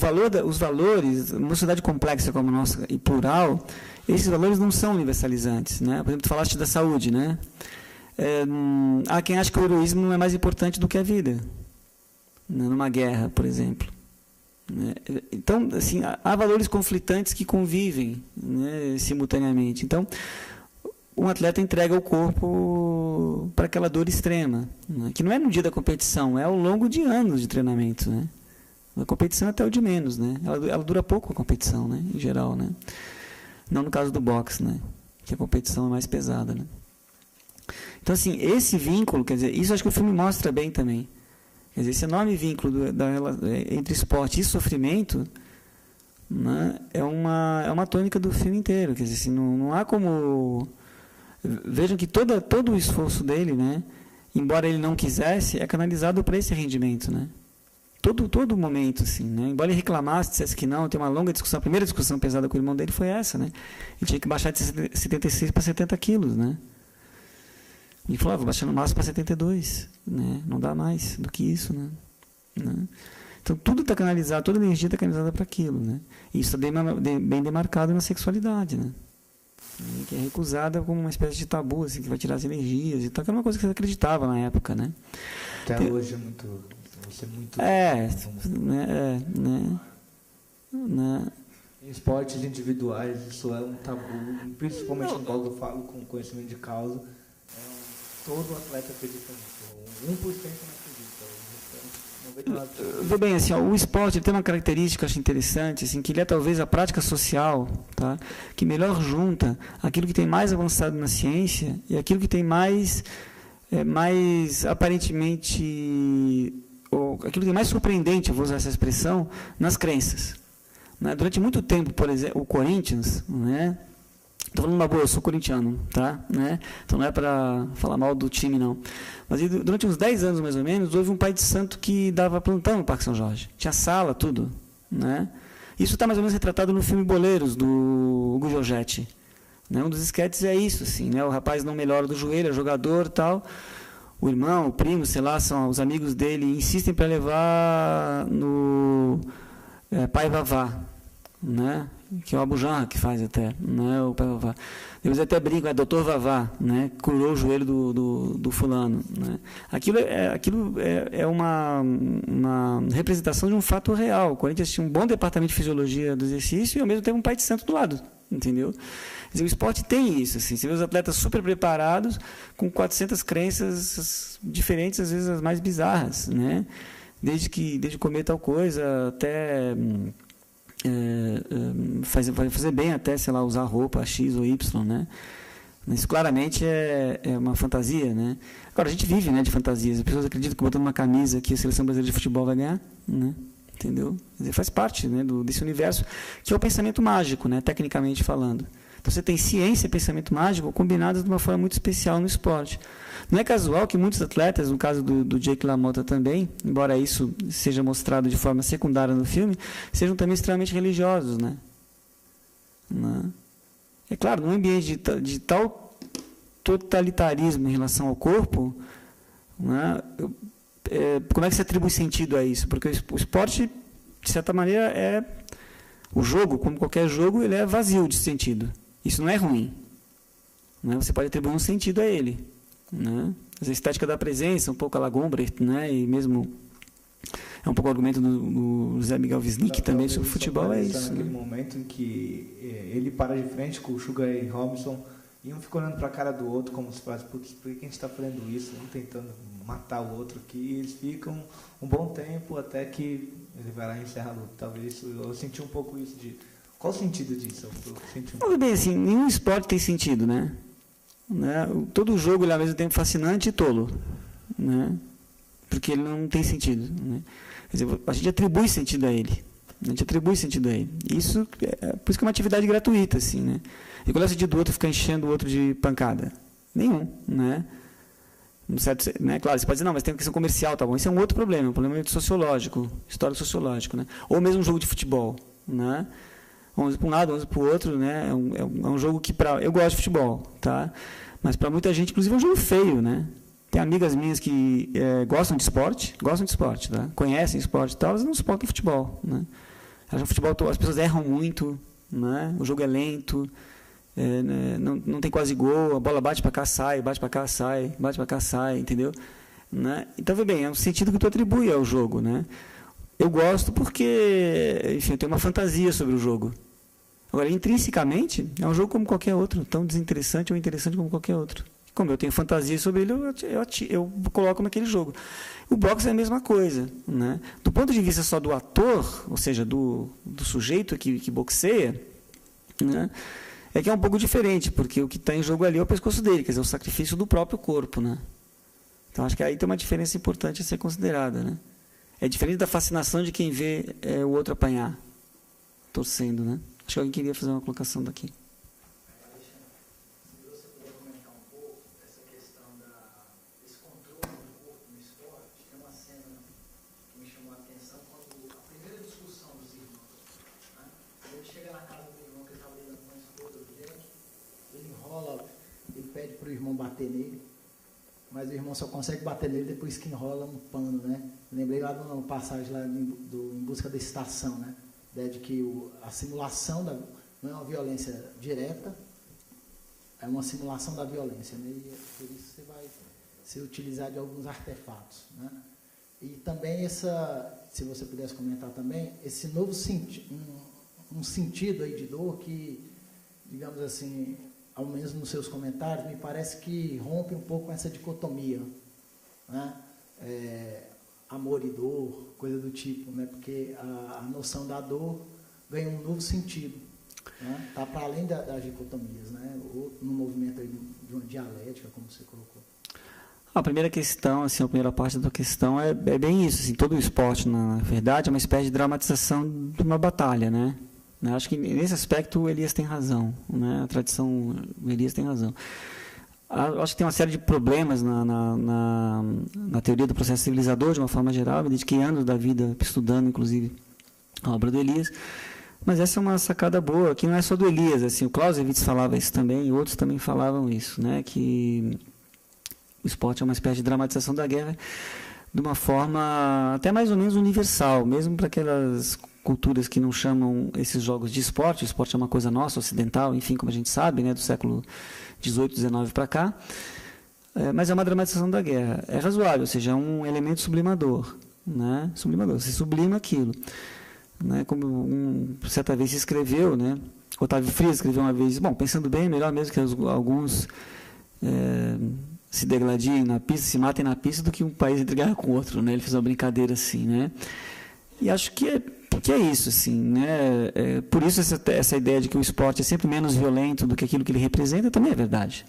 S1: valores, numa sociedade complexa como a nossa e plural, esses valores não são universalizantes, né? Por exemplo, tu falaste da saúde, né? Há quem acha que o heroísmo não é mais importante do que a vida, né? Numa guerra, por exemplo, né? Então, assim, há valores conflitantes que convivem, né, simultaneamente. Então, um atleta entrega o corpo para aquela dor extrema, né? Que não é no dia da competição, é ao longo de anos de treinamento, né? A competição é até o de menos, né? Ela dura pouco a competição, né? Em geral, né? Não no caso do boxe, né? Que a competição é mais pesada, né? Então, assim, esse vínculo, quer dizer, isso acho que o filme mostra bem também. Quer dizer, esse enorme vínculo entre esporte e sofrimento, né, é uma tônica do filme inteiro. Quer dizer, assim, não há como... Vejam que todo o esforço dele, né, embora ele não quisesse, é canalizado para esse rendimento, né? Todo momento, assim, né? Embora ele reclamasse, dissesse que não, tem uma longa discussão. A primeira discussão pesada com o irmão dele foi essa, né? Ele tinha que baixar de 76 para 70 quilos, né? Ele falou, vou baixar no máximo para 72, né? Não dá mais do que isso, né? Então, tudo está canalizado, toda a energia está canalizada para aquilo, né? E isso está bem demarcado na sexualidade, né? Que é recusada como uma espécie de tabu, assim, que vai tirar as energias e tal, que era uma coisa que você acreditava na época, né?
S7: Até hoje é muito... Você é muito...
S1: né?
S7: Em esportes individuais, isso é um tabu, principalmente quando eu falo com conhecimento de causa, é todo atleta acredita nisso. 1% não acredita. O restante, 99%.
S1: Vê bem, assim, ó, o esporte tem uma característica que eu acho interessante, assim, que ele é talvez a prática social, tá? Que melhor junta aquilo que tem mais avançado na ciência e aquilo que tem mais aparentemente, ou aquilo que tem mais surpreendente, eu vou usar essa expressão, nas crenças. Né? Durante muito tempo, por exemplo, o Corinthians, né? Estou falando uma boa, eu sou corintiano, tá? Né? Então não é para falar mal do time, não. Mas durante uns 10 anos, mais ou menos, houve um pai de santo que dava plantão no Parque São Jorge. Tinha sala, tudo. Né? Isso está mais ou menos retratado no filme Boleiros, do Hugo Giorgetti. Né? Um dos esquetes é isso, assim, né? O rapaz não melhora do joelho, é jogador e tal. O irmão, o primo, sei lá, são os amigos dele, insistem para levar no Pai Vavá, né? Que é o Abu Janra que faz até, né? O Pai Vavá. Eles até brincam, é Doutor Vavá, né? Curou o joelho do fulano. Né? Aquilo é uma representação de um fato real. O Corinthians tinha um bom departamento de fisiologia do exercício e ao mesmo tempo um pai de santo do lado, entendeu? Quer dizer, o esporte tem isso, assim, você vê os atletas super preparados, com 400 crenças diferentes, às vezes as mais bizarras, né? Desde comer tal coisa até fazer bem, até, sei lá, usar roupa X ou Y, né? Isso claramente é uma fantasia, né? Agora, a gente vive, né, de fantasias. As pessoas acreditam que botando uma camisa que a Seleção Brasileira de Futebol vai ganhar, né? Entendeu? Quer dizer, faz parte, né, desse universo que é o pensamento mágico, né, tecnicamente falando. Então, você tem ciência e pensamento mágico combinados de uma forma muito especial no esporte. Não é casual que muitos atletas, no caso do Jake LaMotta também, embora isso seja mostrado de forma secundária no filme, sejam também extremamente religiosos, né? É claro, num ambiente de tal totalitarismo em relação ao corpo, né, como é que se atribui sentido a isso? Porque o esporte, de certa maneira, o jogo, como qualquer jogo, ele é vazio de sentido. Isso não é ruim. Né? Você pode atribuir um sentido a ele. Né? A estética da presença, um pouco a Lagombre, né? E mesmo é um pouco o argumento do Zé Miguel Wisnik também sobre futebol, é isso.
S7: Naquele momento em que ele para de frente com o Sugar Ray Robinson e um fica olhando para a cara do outro como se fosse, putz, por que a gente está fazendo isso? Um tentando matar o outro aqui, e eles ficam um bom tempo até que ele vai lá e encerra a luta. Talvez eu senti um pouco isso de... Qual o sentido disso?
S1: Tudo bem, assim, nenhum esporte tem sentido, né? Todo jogo ele é ao mesmo tempo fascinante e tolo, né? Porque ele não tem sentido, né? Quer dizer, a gente atribui sentido a ele. Isso por isso que é uma atividade gratuita, assim, né? E qual é o sentido do outro ficar enchendo o outro de pancada? Nenhum, né? Certo, né? Claro, você pode dizer, não, mas tem uma questão comercial, tá bom? Isso é um outro problema, um problema sociológico, histórico sociológico, né? Ou mesmo um jogo de futebol, né? 11 para um lado, 11 para o outro, né? É um jogo que eu gosto de futebol, tá? Mas para muita gente, inclusive, é um jogo feio, né? Tem amigas minhas que gostam de esporte, tá? Conhecem esporte e tal, mas não suportam futebol, né? Acham futebol, as pessoas erram muito, né? O jogo é lento, não tem quase gol, a bola bate para cá, sai, bate para cá, sai, bate para cá, sai, entendeu? Né? Então, vê bem, é o sentido que tu atribui ao jogo, né? Eu gosto porque, enfim, eu tenho uma fantasia sobre o jogo. Agora, intrinsecamente, é um jogo como qualquer outro, tão desinteressante ou interessante como qualquer outro. Como eu tenho fantasia sobre ele, eu coloco naquele jogo. O boxe é a mesma coisa, né? Do ponto de vista só do ator, ou seja, do sujeito que boxeia, né? É que é um pouco diferente, porque o que está em jogo ali é o pescoço dele, quer dizer, o sacrifício do próprio corpo, né? Então, acho que aí tem uma diferença importante a ser considerada, né? É diferente da fascinação de quem vê o outro apanhar, torcendo, né? Acho que alguém queria fazer uma colocação daqui.
S8: Se você puder comentar um pouco essa questão desse controle do corpo no esporte, tem uma cena que me chamou a atenção quando a primeira discussão dos irmãos, né? Ele chega na casa do irmão que estava lidando com a esposa do Jack, ele enrola, ele pede para o irmão bater nele, mas o irmão só consegue bater nele depois que enrola um pano, né? Lembrei lá de uma passagem lá Em Busca da Estação, né? De que a simulação não é uma violência direta, é uma simulação da violência, né? E por isso você vai se utilizar de alguns artefatos, né? E também se você pudesse comentar também, esse novo um sentido aí de dor que, digamos assim, ao menos nos seus comentários, me parece que rompe um pouco com essa dicotomia, né? Amor e dor, coisa do tipo, né? Porque a noção da dor ganha um novo sentido, né? Tá para além das dicotomias, né? Ou no movimento aí de uma dialética, como você colocou.
S1: A primeira questão, assim, a primeira parte da questão é bem isso, assim, todo o esporte, na verdade, é uma espécie de dramatização de uma batalha, né? Acho que nesse aspecto o Elias tem razão, né? A tradição o Elias tem razão. Acho que tem uma série de problemas na teoria do processo civilizador, de uma forma geral. Me dediquei anos da vida estudando, inclusive, a obra do Elias. Mas essa é uma sacada boa, que não é só do Elias. Assim, o Clausewitz falava isso também, e outros também falavam isso, né? Que o esporte é uma espécie de dramatização da guerra de uma forma até mais ou menos universal, mesmo para aquelas culturas que não chamam esses jogos de esporte. O esporte é uma coisa nossa, ocidental, enfim, como a gente sabe, né, do século XVIII, XIX para cá. Mas é uma dramatização da guerra. É razoável, ou seja, é um elemento sublimador, né? Sublimador, você sublima aquilo. Né? Como certa vez se escreveu, né? Otávio Frias escreveu uma vez, bom, pensando bem, melhor mesmo que alguns se degladiem na pista, se matem na pista, do que um país entre guerra com o outro, né? Ele fez uma brincadeira assim, né? E acho que é isso, assim, né? Por isso essa ideia de que o esporte é sempre menos violento do que aquilo que ele representa também é verdade.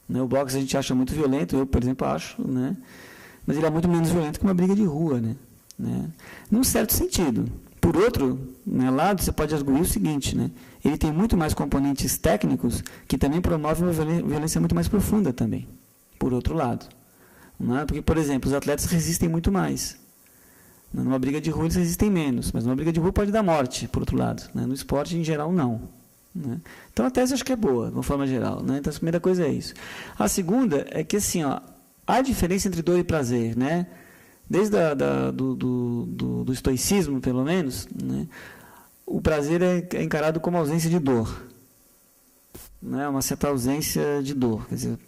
S1: Né? O boxe a gente acha muito violento, eu, por exemplo, acho, né? Mas ele é muito menos violento que uma briga de rua, né? Num certo sentido. Por outro, né, lado, você pode arguir o seguinte, né? Ele tem muito mais componentes técnicos que também promovem uma violência muito mais profunda também, por outro lado. Né? Porque, por exemplo, os atletas resistem muito mais. Numa briga de rua eles resistem menos, mas numa briga de rua pode dar morte, por outro lado. Né? No esporte, em geral, não. Né? Então, a tese acho que é boa, de uma forma geral. Né? Então, a primeira coisa é isso. A segunda é que, assim, ó, há diferença entre dor e prazer, né? Desde do estoicismo, pelo menos, né? O prazer é encarado como ausência de dor. Né? Uma certa ausência de dor. Quer dizer,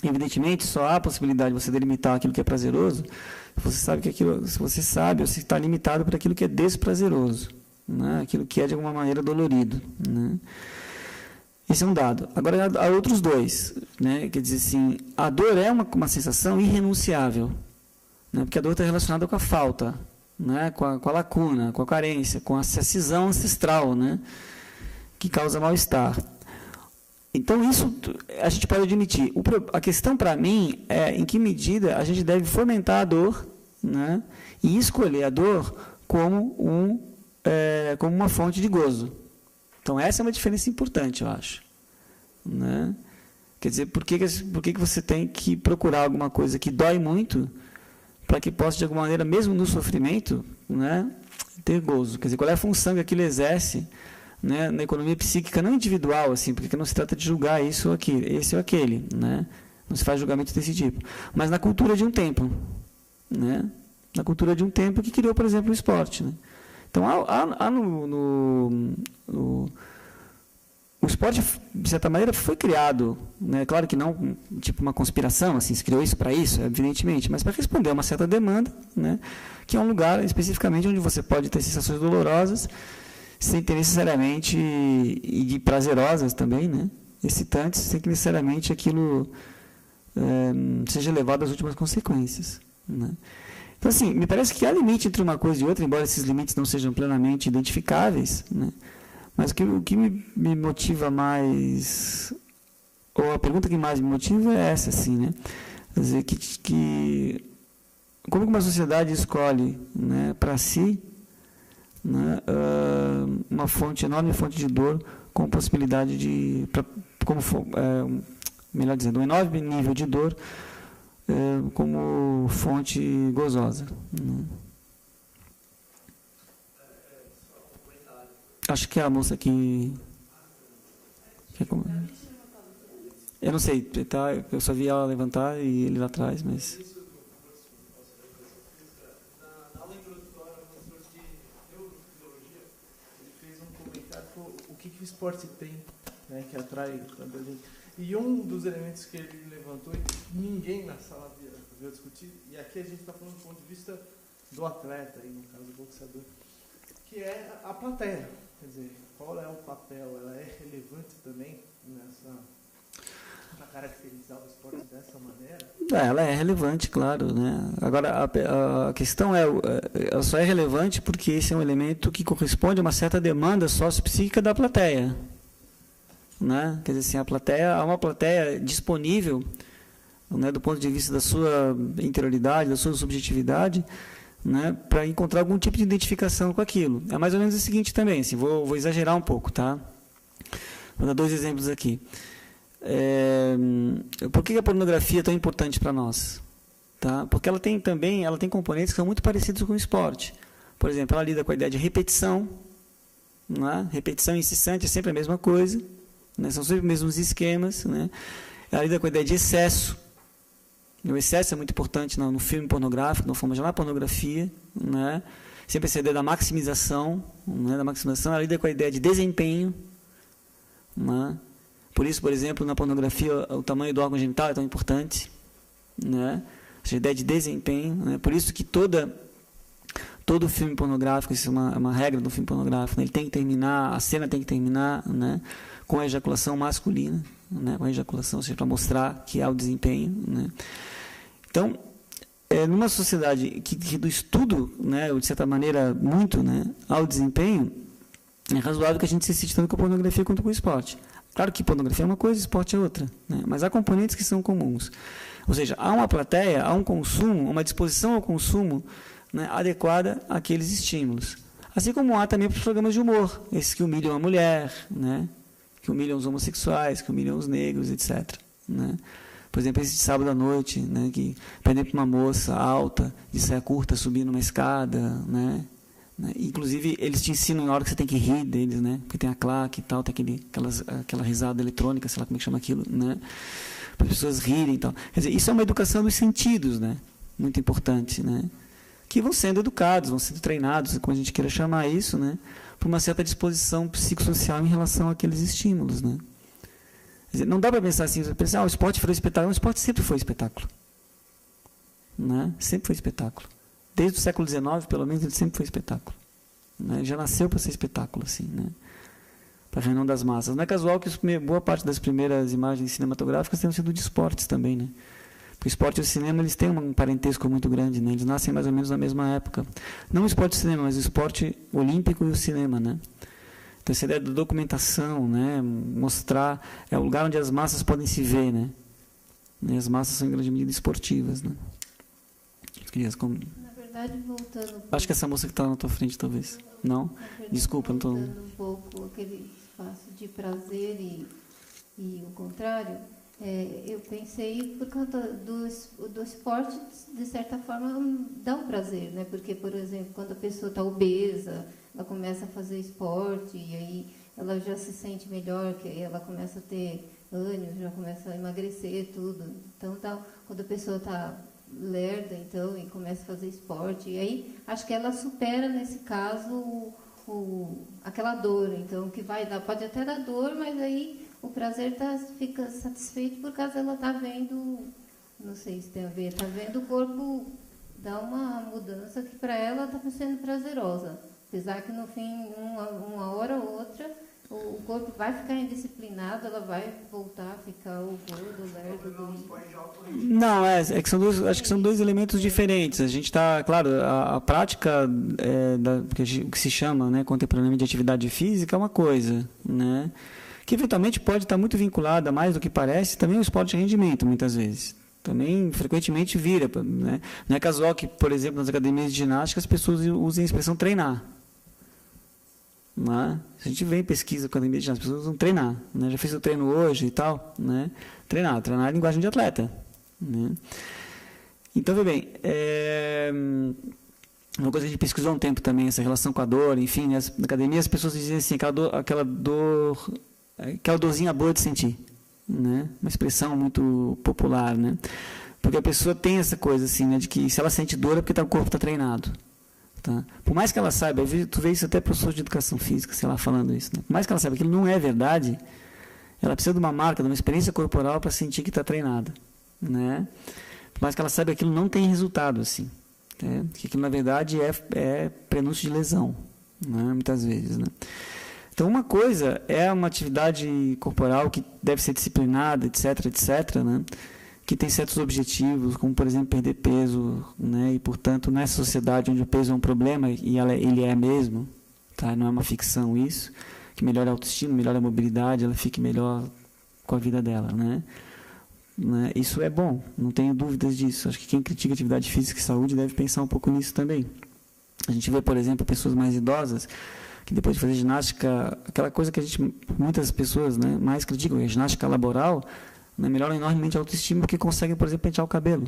S1: evidentemente, só há a possibilidade de você delimitar aquilo que é prazeroso se você sabe que aquilo, se você sabe, ou se está limitado por aquilo que é desprazeroso, né? Aquilo que é de alguma maneira dolorido. Né? Esse é um dado. Agora, há outros dois. Né? Quer dizer assim, a dor é uma sensação irrenunciável, né? Porque a dor está relacionada com a falta, né? Com a lacuna, com a carência, com a cisão ancestral, né? Que causa mal-estar. Então, isso a gente pode admitir. A questão, para mim, é em que medida a gente deve fomentar a dor, né? E escolher a dor como uma fonte de gozo. Então, essa é uma diferença importante, eu acho. Né? Quer dizer, por que você tem que procurar alguma coisa que dói muito para que possa, de alguma maneira, mesmo no sofrimento, né, ter gozo? Quer dizer, qual é a função que aquilo exerce, né, na economia psíquica, não individual, assim, porque não se trata de julgar isso ou aquilo, esse ou aquele, né? Não se faz julgamento desse tipo, mas na cultura de um tempo, né? Na cultura de um tempo que criou, por exemplo, o esporte, né? Então, o esporte, de certa maneira, foi criado, né? Claro que não tipo uma conspiração, assim, se criou isso para isso, evidentemente, mas para responder a uma certa demanda, né? Que é um lugar especificamente onde você pode ter sensações dolorosas, sem ter necessariamente, e prazerosas também, né? Excitantes, sem que necessariamente aquilo seja levado às últimas consequências. Né? Então, assim, me parece que há limite entre uma coisa e outra, embora esses limites não sejam plenamente identificáveis, né? Mas o que me motiva mais, ou a pergunta que mais me motiva é essa, assim, né? Quer dizer, como uma sociedade escolhe, né, para si, né, uma enorme fonte de dor com possibilidade de, melhor dizendo, um enorme nível de dor como fonte gozosa. Né? Acho que é a moça que eu não sei, tá? Eu só vi ela levantar e ele lá atrás, mas
S4: o que o esporte tem, né, que atrai tanta gente. E um dos elementos que ele levantou, e ninguém na sala veio discutir, e aqui a gente está falando do ponto de vista do atleta, aí, no caso do boxeador, que é a plateia. Quer dizer, qual é o papel? Ela é relevante também para caracterizar o esporte dessa maneira?
S1: Ela é relevante, claro, né? Agora, a questão ela só é relevante porque esse é um elemento que corresponde a uma certa demanda sociopsíquica da plateia, né? Quer dizer, assim, há uma plateia disponível, né, do ponto de vista da sua interioridade, da sua subjetividade, né, para encontrar algum tipo de identificação com aquilo. É mais ou menos o seguinte também, assim, vou exagerar um pouco, tá? Vou dar 2 exemplos aqui. Por que a pornografia é tão importante para nós? Tá? Porque ela tem componentes que são muito parecidos com o esporte. Por exemplo, ela lida com a ideia de repetição, né? Repetição incessante é sempre a mesma coisa, né? São sempre os mesmos esquemas, né? Ela lida com a ideia de excesso. O excesso é muito importante no filme pornográfico, na forma de lá pornografia, né? Sempre essa ideia da maximização, né? Ela lida com a ideia de desempenho, né? Por isso, por exemplo, na pornografia, o tamanho do órgão genital é tão importante, né? Essa ideia de desempenho, né? Por isso que todo filme pornográfico, isso é uma regra do filme pornográfico, né? Ele tem que terminar, a cena tem que terminar, né, com a ejaculação masculina, né, com a ejaculação, ou seja, para mostrar que há o desempenho, né? Então, numa sociedade que do estudo, né, de certa maneira, muito, né, ao desempenho, é razoável que a gente se excite tanto com a pornografia quanto com o esporte. Claro que pornografia é uma coisa, esporte é outra, né? Mas há componentes que são comuns. Ou seja, há uma plateia, há um consumo, uma disposição ao consumo, né, adequada àqueles estímulos. Assim como há também para os programas de humor, esses que humilham a mulher, né, que humilham os homossexuais, que humilham os negros, etc. Né? Por exemplo, esse de sábado à noite, né, que prende para uma moça alta, de saia curta, subir numa escada, né? Inclusive, eles te ensinam na hora que você tem que rir deles, né? Porque tem a claque e tal, tem aquela risada eletrônica, sei lá como é que chama aquilo, né? Para as pessoas rirem e tal. Quer dizer, isso é uma educação dos sentidos, né? Muito importante, né? Que vão sendo educados, vão sendo treinados, como a gente queira chamar isso, né? Por uma certa disposição psicossocial em relação àqueles estímulos, né? Quer dizer, não dá para pensar assim, o esporte foi espetáculo. O esporte sempre foi espetáculo, né? Sempre foi espetáculo. Desde o século XIX, pelo menos, ele sempre foi espetáculo, né? Ele já nasceu para ser espetáculo, assim, né? Para a reunião das massas. Não é casual que boa parte das primeiras imagens cinematográficas tenham sido de esportes também, né? Porque o esporte e o cinema, eles têm um parentesco muito grande, né? Eles nascem mais ou menos na mesma época. Não o esporte e o cinema, mas o esporte olímpico e o cinema, né? Então, essa ideia da documentação, né? Mostrar, é o lugar onde as massas podem se ver, né? E as massas são, em grande medida, esportivas, né?
S9: Na verdade, voltando...
S1: Acho que essa moça que está na tua frente, talvez. Não?
S9: Verdade,
S1: desculpa, não estou...
S9: Voltando um pouco aquele espaço de prazer e o contrário, eu pensei por conta do esporte, de certa forma, dá um prazer, né? Porque, por exemplo, quando a pessoa está obesa, ela começa a fazer esporte e aí ela já se sente melhor, que aí ela começa a ter ânimo, já começa a emagrecer, tudo. Então, quando a pessoa está lerda, então, e começa a fazer esporte, e aí acho que ela supera, nesse caso, aquela dor, então, que vai dar, pode até dar dor, mas aí o prazer fica satisfeito por causa ela tá vendo, não sei se tem a ver, tá vendo o corpo dar uma mudança que para ela está sendo prazerosa, apesar que no fim, uma hora ou outra, o corpo vai ficar indisciplinado, ela vai voltar a ficar o gordo, lerdo.
S1: Não, acho que são dois elementos diferentes. A gente está, claro, a prática que se chama, né, contemporaneamente de atividade física é uma coisa, né, que eventualmente pode estar muito vinculada, mais do que parece, também ao esporte de rendimento, muitas vezes. Também, frequentemente, vira. Né? Não é casual que, por exemplo, nas academias de ginástica, as pessoas usem a expressão treinar. Né? A gente vê em pesquisa com a academia de ginástica, as pessoas usam treinar. Né? Já fez o treino hoje e tal. Né? Treinar é linguagem de atleta. Né? Então, vê bem, uma coisa que a gente pesquisou há um tempo também, essa relação com a dor, enfim, na academia as pessoas dizem assim, aquela dorzinha boa de sentir, né? Uma expressão muito popular, né? Porque a pessoa tem essa coisa assim, né, de que se ela sente dor é porque o corpo está treinado, tá? Por mais que ela saiba, tu vê isso até professor de educação física, sei lá, falando isso, né? Por mais que ela saiba que aquilo não é verdade, ela precisa de uma marca, de uma experiência corporal para sentir que está treinada, né? Por mais que ela saiba que aquilo não tem resultado assim, né? Que aquilo na verdade é prenúncio de lesão, né? Muitas vezes, né? Então, uma coisa é uma atividade corporal que deve ser disciplinada, etc., etc., né? Que tem certos objetivos, como, por exemplo, perder peso, né? E, portanto, nessa sociedade onde o peso é um problema, e ele é mesmo, tá? Não é uma ficção isso, que melhora a autoestima, melhora a mobilidade, ela fique melhor com a vida dela, né? Isso é bom, não tenho dúvidas disso. Acho que quem critica atividade física e saúde deve pensar um pouco nisso também. A gente vê, por exemplo, pessoas mais idosas que depois de fazer ginástica, aquela coisa que muitas pessoas, né, mais criticam, a ginástica laboral, né, melhora enormemente a autoestima porque conseguem, por exemplo, pentear o cabelo.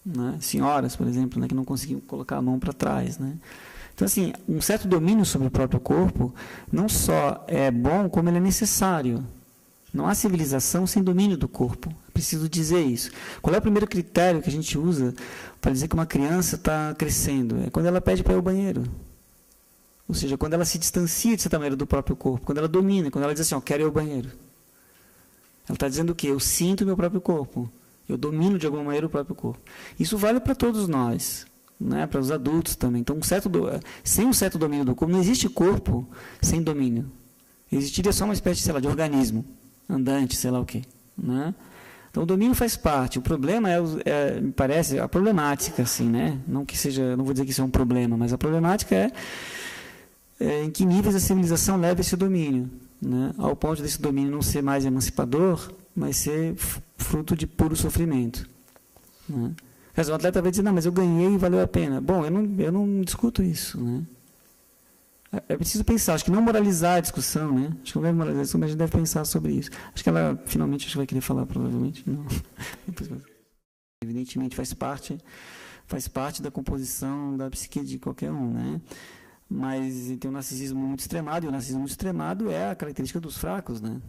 S1: Né? Senhoras, por exemplo, né, que não conseguiam colocar a mão para trás. Né? Então, assim, um certo domínio sobre o próprio corpo não só é bom, como ele é necessário. Não há civilização sem domínio do corpo. É preciso dizer isso. Qual é o primeiro critério que a gente usa para dizer que uma criança está crescendo? É quando ela pede para ir ao banheiro. Ou seja, quando ela se distancia, de certa maneira, do próprio corpo. Quando ela domina, quando ela diz assim, quero ir ao banheiro. Ela está dizendo o quê? Eu sinto o meu próprio corpo. Eu domino, de alguma maneira, o próprio corpo. Isso vale para todos nós. Né? Para os adultos também. Então, sem um certo domínio do corpo, não existe corpo sem domínio. Existiria só uma espécie, sei lá, de organismo andante, sei lá o quê, né? Então o domínio faz parte. O problema me parece a problemática, assim, né? Não vou dizer que isso é um problema, mas a problemática é em que níveis a civilização leva esse domínio, né? Ao ponto desse domínio não ser mais emancipador, mas ser fruto de puro sofrimento, né? O atleta vai dizer, não, mas eu ganhei e valeu a pena. Bom, eu não discuto isso, né? É preciso pensar, acho que não moralizar a discussão, né? Acho que não deve moralizar a discussão, mas a gente deve pensar sobre isso. Acho que ela, finalmente, vai querer falar, provavelmente. Não. Evidentemente, faz parte da composição da psique de qualquer um, né? Mas tem um narcisismo muito extremado, e o narcisismo muito extremado é a característica dos fracos, né?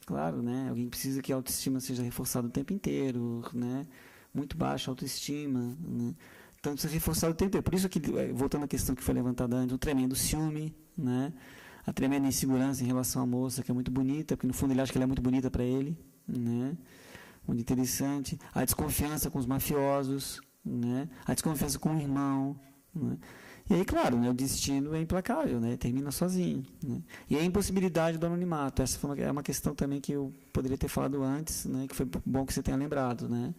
S1: Claro, né? Alguém precisa que a autoestima seja reforçada o tempo inteiro, né? Muito baixa autoestima, né? Então, precisa reforçar o tempo inteiro. Por isso que, voltando à questão que foi levantada antes, o tremendo ciúme, né? A tremenda insegurança em relação à moça, que é muito bonita, porque no fundo ele acha que ela é muito bonita para ele, né? Muito interessante. A desconfiança com os mafiosos, né? A desconfiança com o irmão, né? E aí, claro, né, o destino é implacável, né? Termina sozinho, né? E a impossibilidade do anonimato. Essa é uma questão também que eu poderia ter falado antes, né? Que foi bom que você tenha lembrado, né?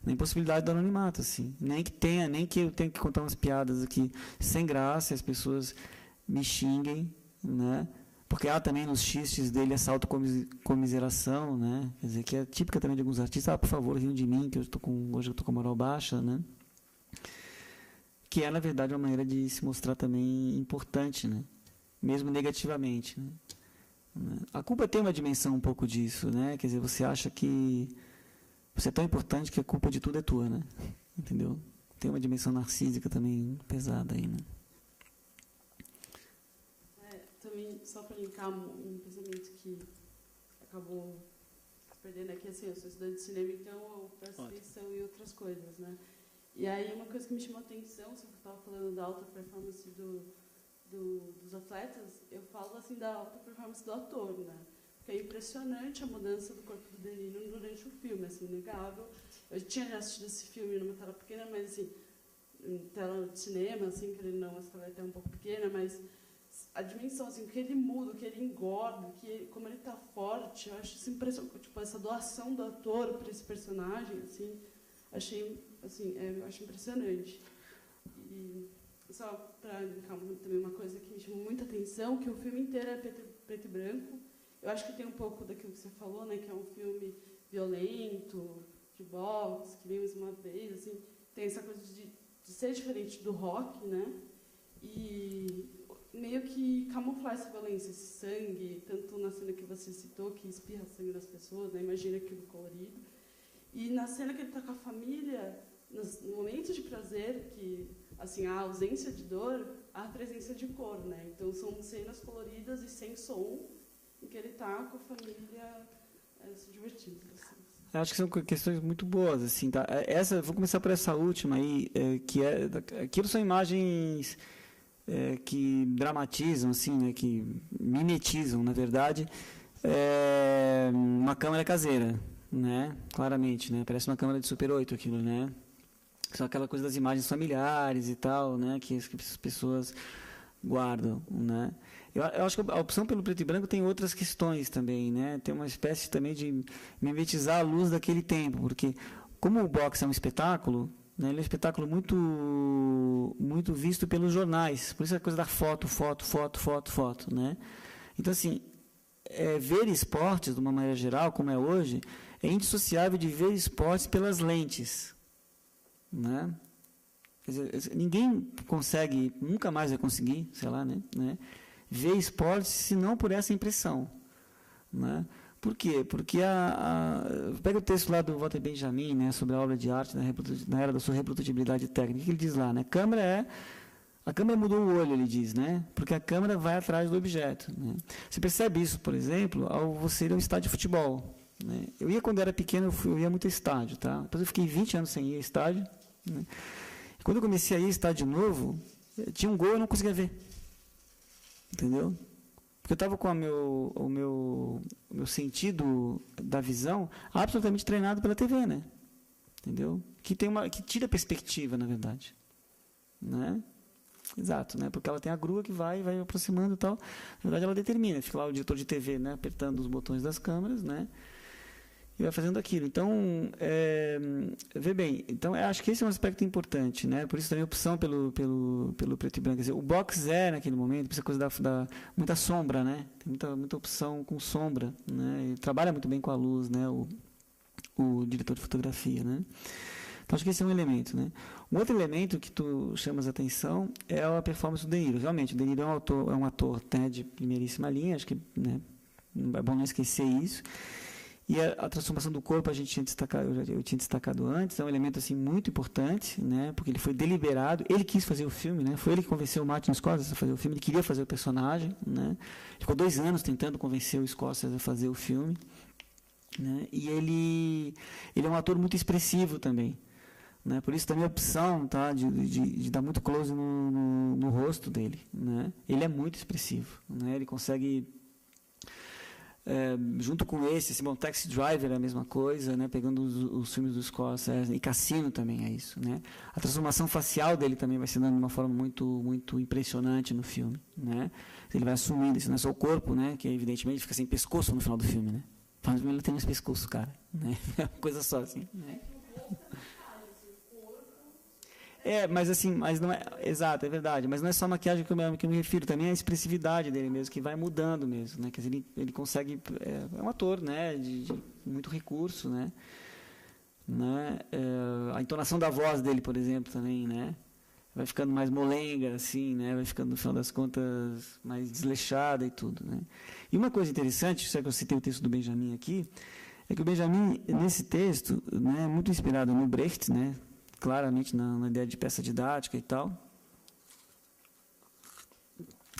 S1: Na impossibilidade do anonimato, assim. Nem que eu tenha que contar umas piadas aqui sem graça, as pessoas me xinguem, né? Porque há também nos xistes dele essa autocomiseração, né? Quer dizer, que é típica também de alguns artistas. Por favor, riam de mim, que hoje eu estou com a moral baixa, né? Que é, na verdade, uma maneira de se mostrar também importante, né? Mesmo negativamente, né? A culpa tem uma dimensão um pouco disso, né? Quer dizer, você acha que você é tão importante que a culpa de tudo é tua, né? Entendeu? Tem uma dimensão narcísica também pesada aí, né?
S6: Também, só para linkar um pensamento que acabou se perdendo aqui, assim, eu sou estudante de cinema, então eu presto atenção em outras coisas, né? E aí uma coisa que me chamou a atenção, se eu estava falando da alta performance dos atletas, eu falo assim da alta performance do ator, né? É impressionante a mudança do corpo do De Niro durante o filme, assim, inegável. Eu tinha já assistido esse filme numa tela pequena, mas, assim, em tela de cinema, assim, que ele não, essa tela é até um pouco pequena, mas a dimensão, assim, o que ele muda, o que ele engorda, como ele está forte, eu acho isso impressionante. Tipo, essa doação do ator para esse personagem, assim, eu acho impressionante. E só para indicar também uma coisa que me chamou muita atenção, que o filme inteiro é preto e branco. Eu acho que tem um pouco daquilo que você falou, né, que é um filme violento, de boxe, que vimos uma vez, assim, tem essa coisa de ser diferente do rock, né, e meio que camuflar essa violência, esse sangue, tanto na cena que você citou, que espirra sangue das pessoas, né, imagina aquilo colorido, e na cena que ele está com a família, nos momentos de prazer, que, assim, a ausência de dor, há a presença de cor, né, então são cenas coloridas e sem som, em que ele está com a família se divertindo. Assim.
S1: Eu acho que são questões muito boas, assim, tá? Vou começar por essa última aí, aquilo são imagens que dramatizam, assim, né, que mimetizam, na verdade, uma câmera caseira, né? Claramente, né? Parece uma câmera de Super 8 aquilo, né? São aquela coisa das imagens familiares e tal, né? Que as pessoas guardam, né? Eu acho que a opção pelo preto e branco tem outras questões também, né? Tem uma espécie também de mimetizar a luz daquele tempo, porque como o boxe é um espetáculo, né, ele é um espetáculo muito visto pelos jornais, por isso é a coisa da foto, né? Então, assim, ver esportes, de uma maneira geral, como é hoje, é indissociável de ver esportes pelas lentes, né? Quer dizer, ninguém consegue, nunca mais vai conseguir, sei lá, né, ver esportes se não por essa impressão, né? Por quê? Porque pega o texto lá do Walter Benjamin, né, sobre a obra de arte na era da sua reprodutibilidade técnica. O que ele diz lá, né? A câmera mudou o olho, ele diz, né? Porque a câmera vai atrás do objeto, né? Você percebe isso, por exemplo, ao você ir ao estádio de futebol, né? Eu ia quando era pequeno, eu ia muito ao estádio, tá? Depois eu fiquei 20 anos sem ir ao estádio, né? E quando eu comecei a ir ao estádio de novo, tinha um gol e eu não conseguia ver, entendeu? Porque eu estava com o meu sentido da visão absolutamente treinado pela TV, né? Entendeu? Que tira a perspectiva, na verdade, né? Exato, né? Porque ela tem a grua que vai aproximando e tal. Na verdade, ela determina. Fica lá o diretor de TV, né, apertando os botões das câmeras, né? E vai fazendo aquilo. Então, vê bem. Então, eu acho que esse é um aspecto importante, né? Por isso também a opção pelo preto e branco. Quer dizer, o box naquele momento, essa coisa da muita sombra, né? Tem muita opção com sombra, né? Ele trabalha muito bem com a luz, né? O diretor de fotografia, né? Então, acho que esse é um elemento, né? Um outro elemento que tu chamas a atenção é a performance do De Niro. Realmente, o De Niro é um ator, né, de primeiríssima linha, acho que, né, é bom não esquecer isso. E a transformação do corpo, eu tinha destacado antes, é um elemento assim, muito importante, né, porque ele foi deliberado, ele quis fazer o filme, né, foi ele que convenceu o Martin Scorsese a fazer o filme, ele queria fazer o personagem, né, ficou 2 anos tentando convencer o Scorsese a fazer o filme, né, e ele é um ator muito expressivo também, né, por isso também a opção, tá, de dar muito close no rosto dele, né, ele é muito expressivo, né, ele consegue... junto com esse bom, Taxi Driver é a mesma coisa, né, pegando os filmes do Scorsese, e Cassino também é isso, né, a transformação facial dele também vai se dando de uma forma muito impressionante no filme, né, ele vai assumindo isso, não é só o corpo, né, que evidentemente fica sem pescoço no final do filme, né, mas ele tem uns pescoços, cara, né, é uma coisa só assim, né. Mas assim, mas não é, exato, é verdade, mas não é só a maquiagem que eu me refiro, também é a expressividade dele mesmo, que vai mudando mesmo, né, quer dizer, ele consegue, é um ator, né, de muito recurso, né, a entonação da voz dele, por exemplo, também, né, vai ficando mais molenga, assim, né, vai ficando, no final das contas, mais desleixada e tudo, né. E uma coisa interessante, já que eu citei o texto do Benjamin aqui, é que o Benjamin, nesse texto, né, é muito inspirado no Brecht, né, claramente na ideia de peça didática e tal,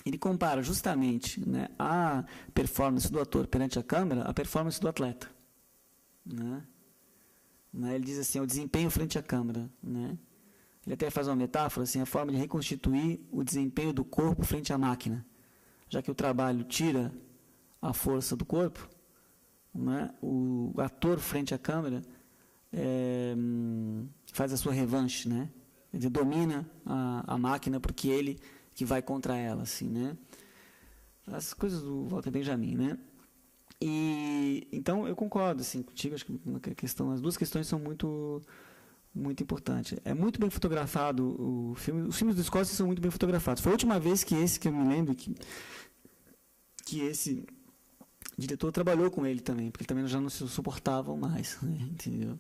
S1: ele compara justamente, né, a performance do ator perante a câmera à performance do atleta, né? Ele diz assim, o desempenho frente à câmera, né? Ele até faz uma metáfora, assim, a forma de reconstituir o desempenho do corpo frente à máquina, já que o trabalho tira a força do corpo, né? O ator frente à câmera faz a sua revanche, né? Ele domina a máquina porque ele que vai contra ela, assim, né? As coisas do Walter Benjamin, né? E então eu concordo, assim, contigo. Acho que as duas questões são muito importantes. É muito bem fotografado o filme. Os filmes do Scorsese são muito bem fotografados. Foi a última vez que eu me lembro que esse diretor trabalhou com ele também, porque ele também já não se suportavam mais, né? Entendeu?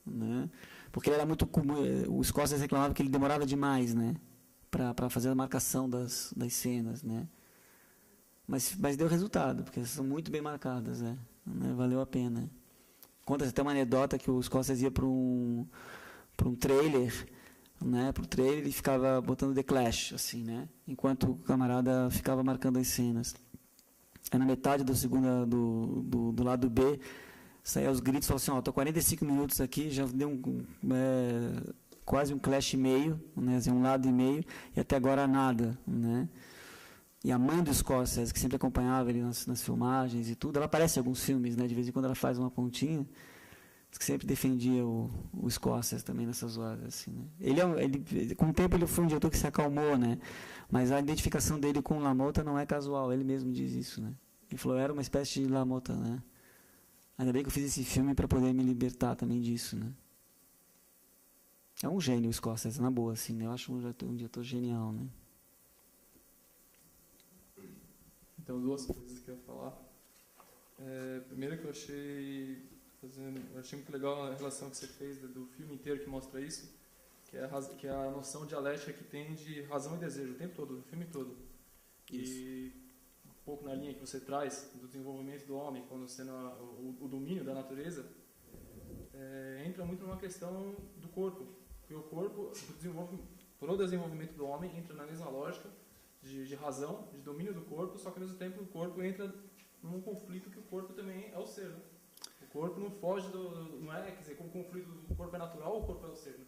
S1: Né? Porque ele era muito, o Scorsese reclamava que ele demorava demais, né, para fazer a marcação das cenas, né, mas deu resultado, porque são muito bem marcadas, né, valeu a pena. Conta até uma anedota que o Scorsese ia para um trailer, né, pro trailer, ele ficava botando The Clash, assim, né, enquanto o camarada ficava marcando as cenas. Aí na metade do lado B saía aos gritos, falou assim, estou 45 minutos aqui, já deu quase um clash e meio, né, assim, um lado e meio, e até agora nada, né. E a mãe do Scorsese, que sempre acompanhava ele nas filmagens e tudo, ela aparece em alguns filmes, né, de vez em quando ela faz uma pontinha, que sempre defendia o Scorsese também nessas horas, assim, né? Ele, com o tempo ele foi um diretor que se acalmou, né? Mas a identificação dele com LaMotta não é casual, ele mesmo diz isso, né? Ele falou, era uma espécie de LaMotta, né? Ainda bem que eu fiz esse filme para poder me libertar também disso, né? É um gênio o Scorsese, na boa, assim, né? Eu acho um diretor genial, né?
S10: Então, duas coisas que eu ia falar. Primeiro que eu achei muito legal a relação que você fez do filme inteiro que mostra isso, que é a noção dialética que tem de razão e desejo o tempo todo, o filme todo. Isso. E um pouco na linha que você traz do desenvolvimento do homem, quando sendo o domínio da natureza, entra muito numa questão do corpo. Porque o corpo, para o desenvolvimento do homem, entra na mesma lógica de razão, de domínio do corpo, só que ao mesmo tempo o corpo entra num conflito que o corpo também é o ser, né? O corpo não foge não é, quer dizer, como o conflito do corpo é natural ou o corpo é o ser, né?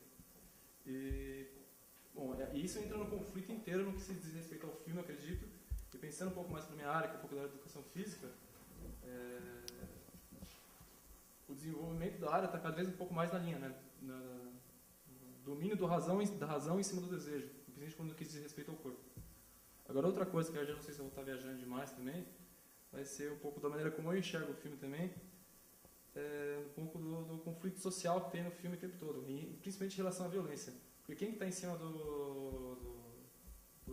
S10: E isso entra no conflito inteiro no que se diz respeito ao filme, acredito. E pensando um pouco mais para minha área, que é um pouco da educação física, o desenvolvimento da área está cada vez um pouco mais na linha, né? No domínio da razão em cima do desejo, principalmente quando que se diz respeito ao corpo. Agora, outra coisa que eu já não sei se eu vou estar viajando demais também, vai ser um pouco da maneira como eu enxergo o filme também, um pouco do conflito social que tem no filme o tempo todo, e principalmente em relação à violência. Porque quem está em cima do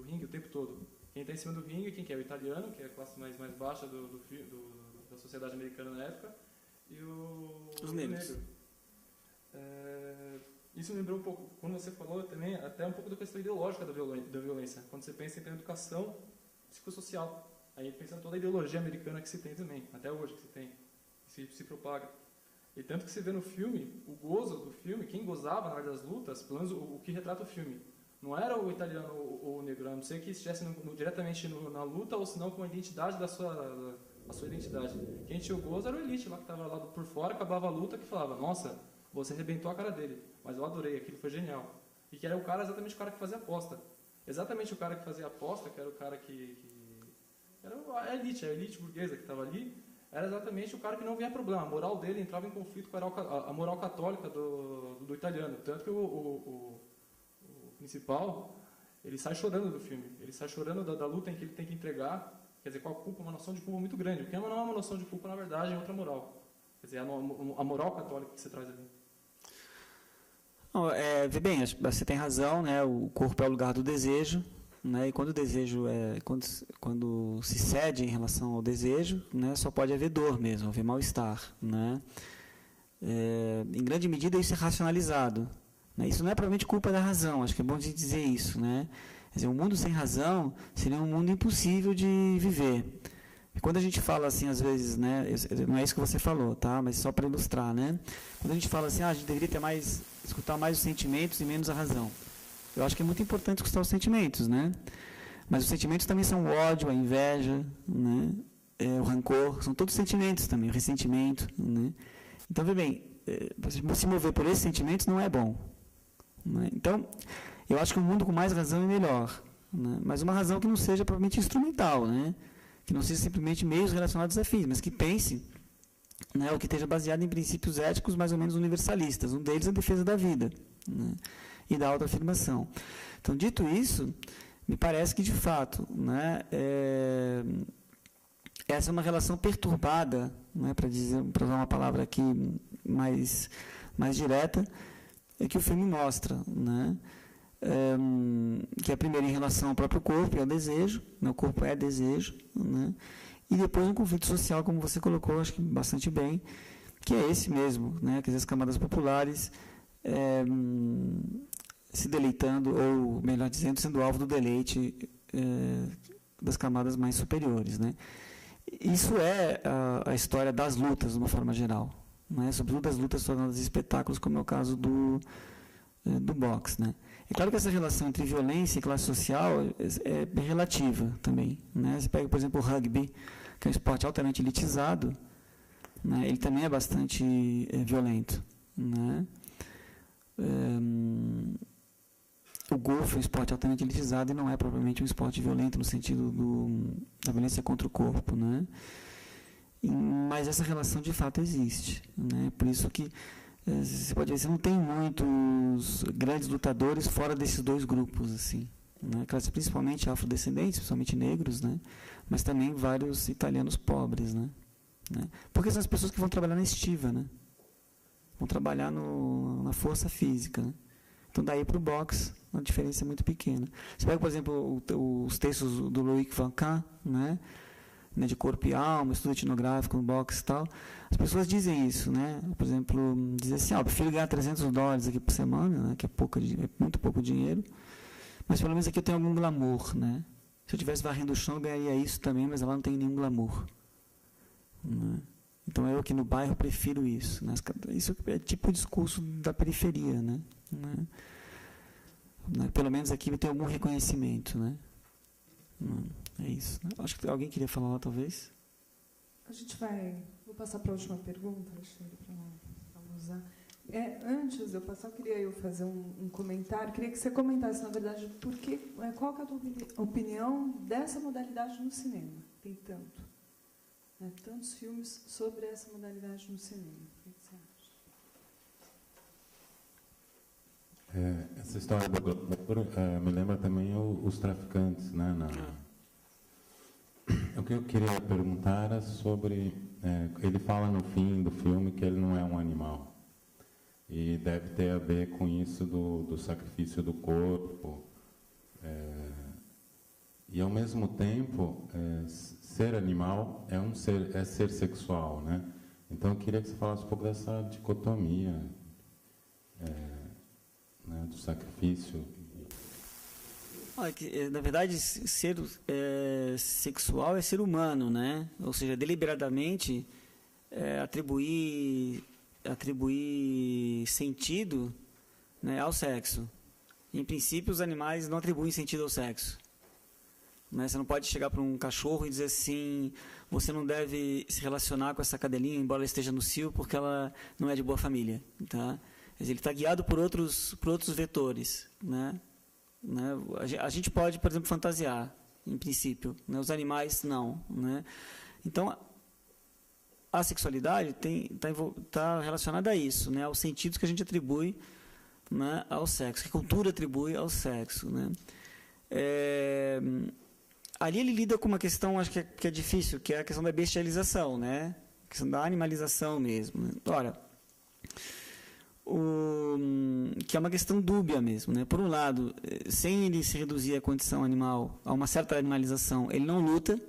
S10: ringue o tempo todo? Quem está em cima do ringue, quem que é? O italiano, que é a classe mais baixa da sociedade americana na época, e
S1: os negros.
S10: Negro. Isso me lembrou um pouco, quando você falou também, até um pouco da questão ideológica da violência, quando você pensa em educação psicossocial. Aí pensando toda a ideologia americana que se tem também, até hoje que se tem, se propaga. E tanto que você vê no filme, o gozo do filme, quem gozava na hora das lutas, pelo menos o que retrata o filme, não era o italiano ou o negro, a não ser que estivesse diretamente na luta, ou senão com a identidade a sua identidade. Quem tinha o gozo era o elite lá que estava lá por fora, acabava a luta, que falava, nossa, você arrebentou a cara dele, mas eu adorei, aquilo foi genial. E que era exatamente o cara que fazia aposta. Exatamente o cara que fazia aposta, que era o cara que era a elite burguesa que estava ali, era exatamente o cara que não via problema. A moral dele entrava em conflito com a moral católica do italiano. Tanto que o principal, ele sai chorando do filme. Ele sai chorando da luta em que ele tem que entregar, quer dizer, com a culpa, uma noção de culpa muito grande. O que não é uma noção de culpa, na verdade, é outra moral. Quer dizer, a moral católica que você traz ali.
S1: Vê bem, você tem razão, né? O corpo é o lugar do desejo, né? E quando o desejo quando se cede em relação ao desejo, né? Só pode haver dor mesmo, haver mal-estar, né? Em grande medida isso é racionalizado, né? Isso não é provavelmente culpa da razão, acho que é bom de dizer isso, né? Quer dizer, um mundo sem razão seria um mundo impossível de viver. E quando a gente fala assim, às vezes, né, não é isso que você falou, tá? Mas só para ilustrar, né? Quando a gente fala assim, a gente deveria escutar mais os sentimentos e menos a razão. Eu acho que é muito importante escutar os sentimentos, né? Mas os sentimentos também são o ódio, a inveja, né? O rancor, são todos sentimentos também, o ressentimento, né? Então, vê bem, se mover por esses sentimentos não é bom, né? Então, eu acho que um mundo com mais razão é melhor, né? Mas uma razão que não seja propriamente instrumental, né? Que não seja simplesmente meios relacionados a fins, mas que pense, né, o que esteja baseado em princípios éticos mais ou menos universalistas. Um deles é a defesa da vida, né, e da autoafirmação. Então, dito isso, me parece que, de fato, né, essa é uma relação perturbada, né, para usar uma palavra aqui mais direta, que o filme mostra, né? Que é primeiro em relação ao próprio corpo e ao desejo, né? O corpo é desejo, né? E depois um conflito social, como você colocou, acho que bastante bem, que é esse mesmo, né? Quer dizer, as camadas populares se deleitando, ou melhor dizendo, sendo alvo do deleite das camadas mais superiores, né? Isso é a história das lutas, de uma forma geral, né? Sobretudo das lutas tornadas espetáculos, como é o caso do boxe, né? É claro que essa relação entre violência e classe social é bem relativa também, né? Você pega, por exemplo, o rugby, que é um esporte altamente elitizado, né? Ele também é bastante violento, né? O golfe é um esporte altamente elitizado e não é propriamente um esporte violento no sentido da violência contra o corpo, né? Mas essa relação de fato existe, né? Por isso que você pode ver, você não tem muitos grandes lutadores fora desses dois grupos, assim, né? Principalmente afrodescendentes, principalmente negros, né? Mas também vários italianos pobres, né? Porque são as pessoas que vão trabalhar na estiva, né? Vão trabalhar na força física, né? Então, daí para o boxe, a diferença é muito pequena. Você pega, por exemplo, os textos do Loic Vancan, né, de corpo e alma, estudo etnográfico no boxe e tal, as pessoas dizem isso, né? Por exemplo, dizem assim, eu prefiro ganhar $300 aqui por semana, né, que é muito pouco dinheiro, mas pelo menos aqui eu tenho algum glamour, né? Se eu estivesse varrendo o chão, eu ganharia isso também, mas lá não tem nenhum glamour, né? Então, eu aqui no bairro prefiro isso, né? Isso é tipo o discurso da periferia, né? Pelo menos aqui tem algum reconhecimento, né? É isso. Acho que alguém queria falar lá, talvez.
S3: A gente vai... Vou passar para a última pergunta, Alexandre, para não usar. Antes de eu passar, eu queria fazer um comentário. Queria que você comentasse, na verdade, qual que é a tua opinião dessa modalidade no cinema? Tem tantos filmes sobre essa modalidade no cinema. O que você acha?
S5: Essa história do gladiador me lembra também os traficantes, né? O que eu queria perguntar era sobre... ele fala no fim do filme que ele não é um animal. E deve ter a ver com isso do sacrifício do corpo. E, ao mesmo tempo, ser animal é ser sexual, né? Então, eu queria que você falasse um pouco dessa dicotomia, né, do sacrifício.
S1: Na verdade, ser sexual é ser humano, né? Ou seja, deliberadamente atribuir sentido, né, ao sexo. Em princípio, os animais não atribuem sentido ao sexo. Né? Você não pode chegar para um cachorro e dizer assim, você não deve se relacionar com essa cadelinha, embora ela esteja no cio, porque ela não é de boa família. Tá? Quer dizer, ele está guiado por outros vetores. Né? A gente pode, por exemplo, fantasiar, em princípio. Né? Os animais, não. Né? Então, a sexualidade está relacionada a isso, né? Aos sentidos que a gente atribui, né, ao sexo, que a cultura atribui ao sexo. Né? Ali ele lida com uma questão, acho que é difícil, que é a questão da bestialização, né? A questão da animalização mesmo. Né? Ora, que é uma questão dúbia mesmo. Né? Por um lado, sem ele se reduzir à condição animal, a uma certa animalização, ele não luta.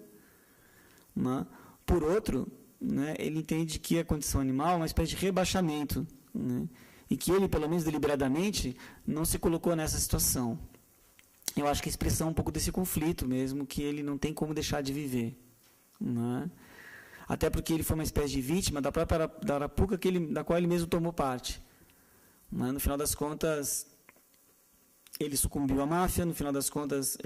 S1: Né? Por outro, né, ele entende que a condição animal é uma espécie de rebaixamento, né, e que ele, pelo menos deliberadamente, não se colocou nessa situação. Eu acho que a expressão é um pouco desse conflito mesmo, que ele não tem como deixar de viver. Né? Até porque ele foi uma espécie de vítima da própria arapuca da qual ele mesmo tomou parte. Né? No final das contas, ele sucumbiu à máfia, no final das contas...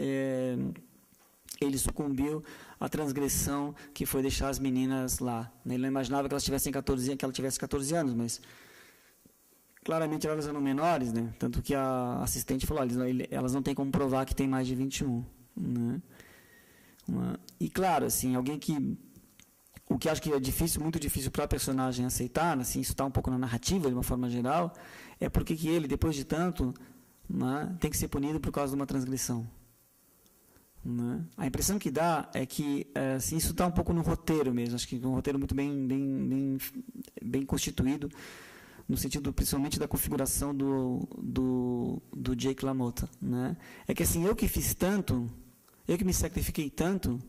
S1: ele sucumbiu à transgressão que foi deixar as meninas lá. Ele não imaginava que ela tivesse 14 anos, mas claramente elas eram menores, né? Tanto que a assistente falou, elas não têm como provar que tem mais de 21. Né? E claro, assim, o que acho que é difícil, muito difícil para a personagem aceitar, assim, isso está um pouco na narrativa, de uma forma geral, é porque que ele, depois de tanto, né, tem que ser punido por causa de uma transgressão. Né? A impressão que dá é que assim, isso está um pouco no roteiro mesmo, acho que um roteiro muito bem constituído, no sentido principalmente da configuração do Jake LaMotta. Né? É que assim, eu que fiz tanto, eu que me sacrifiquei tanto,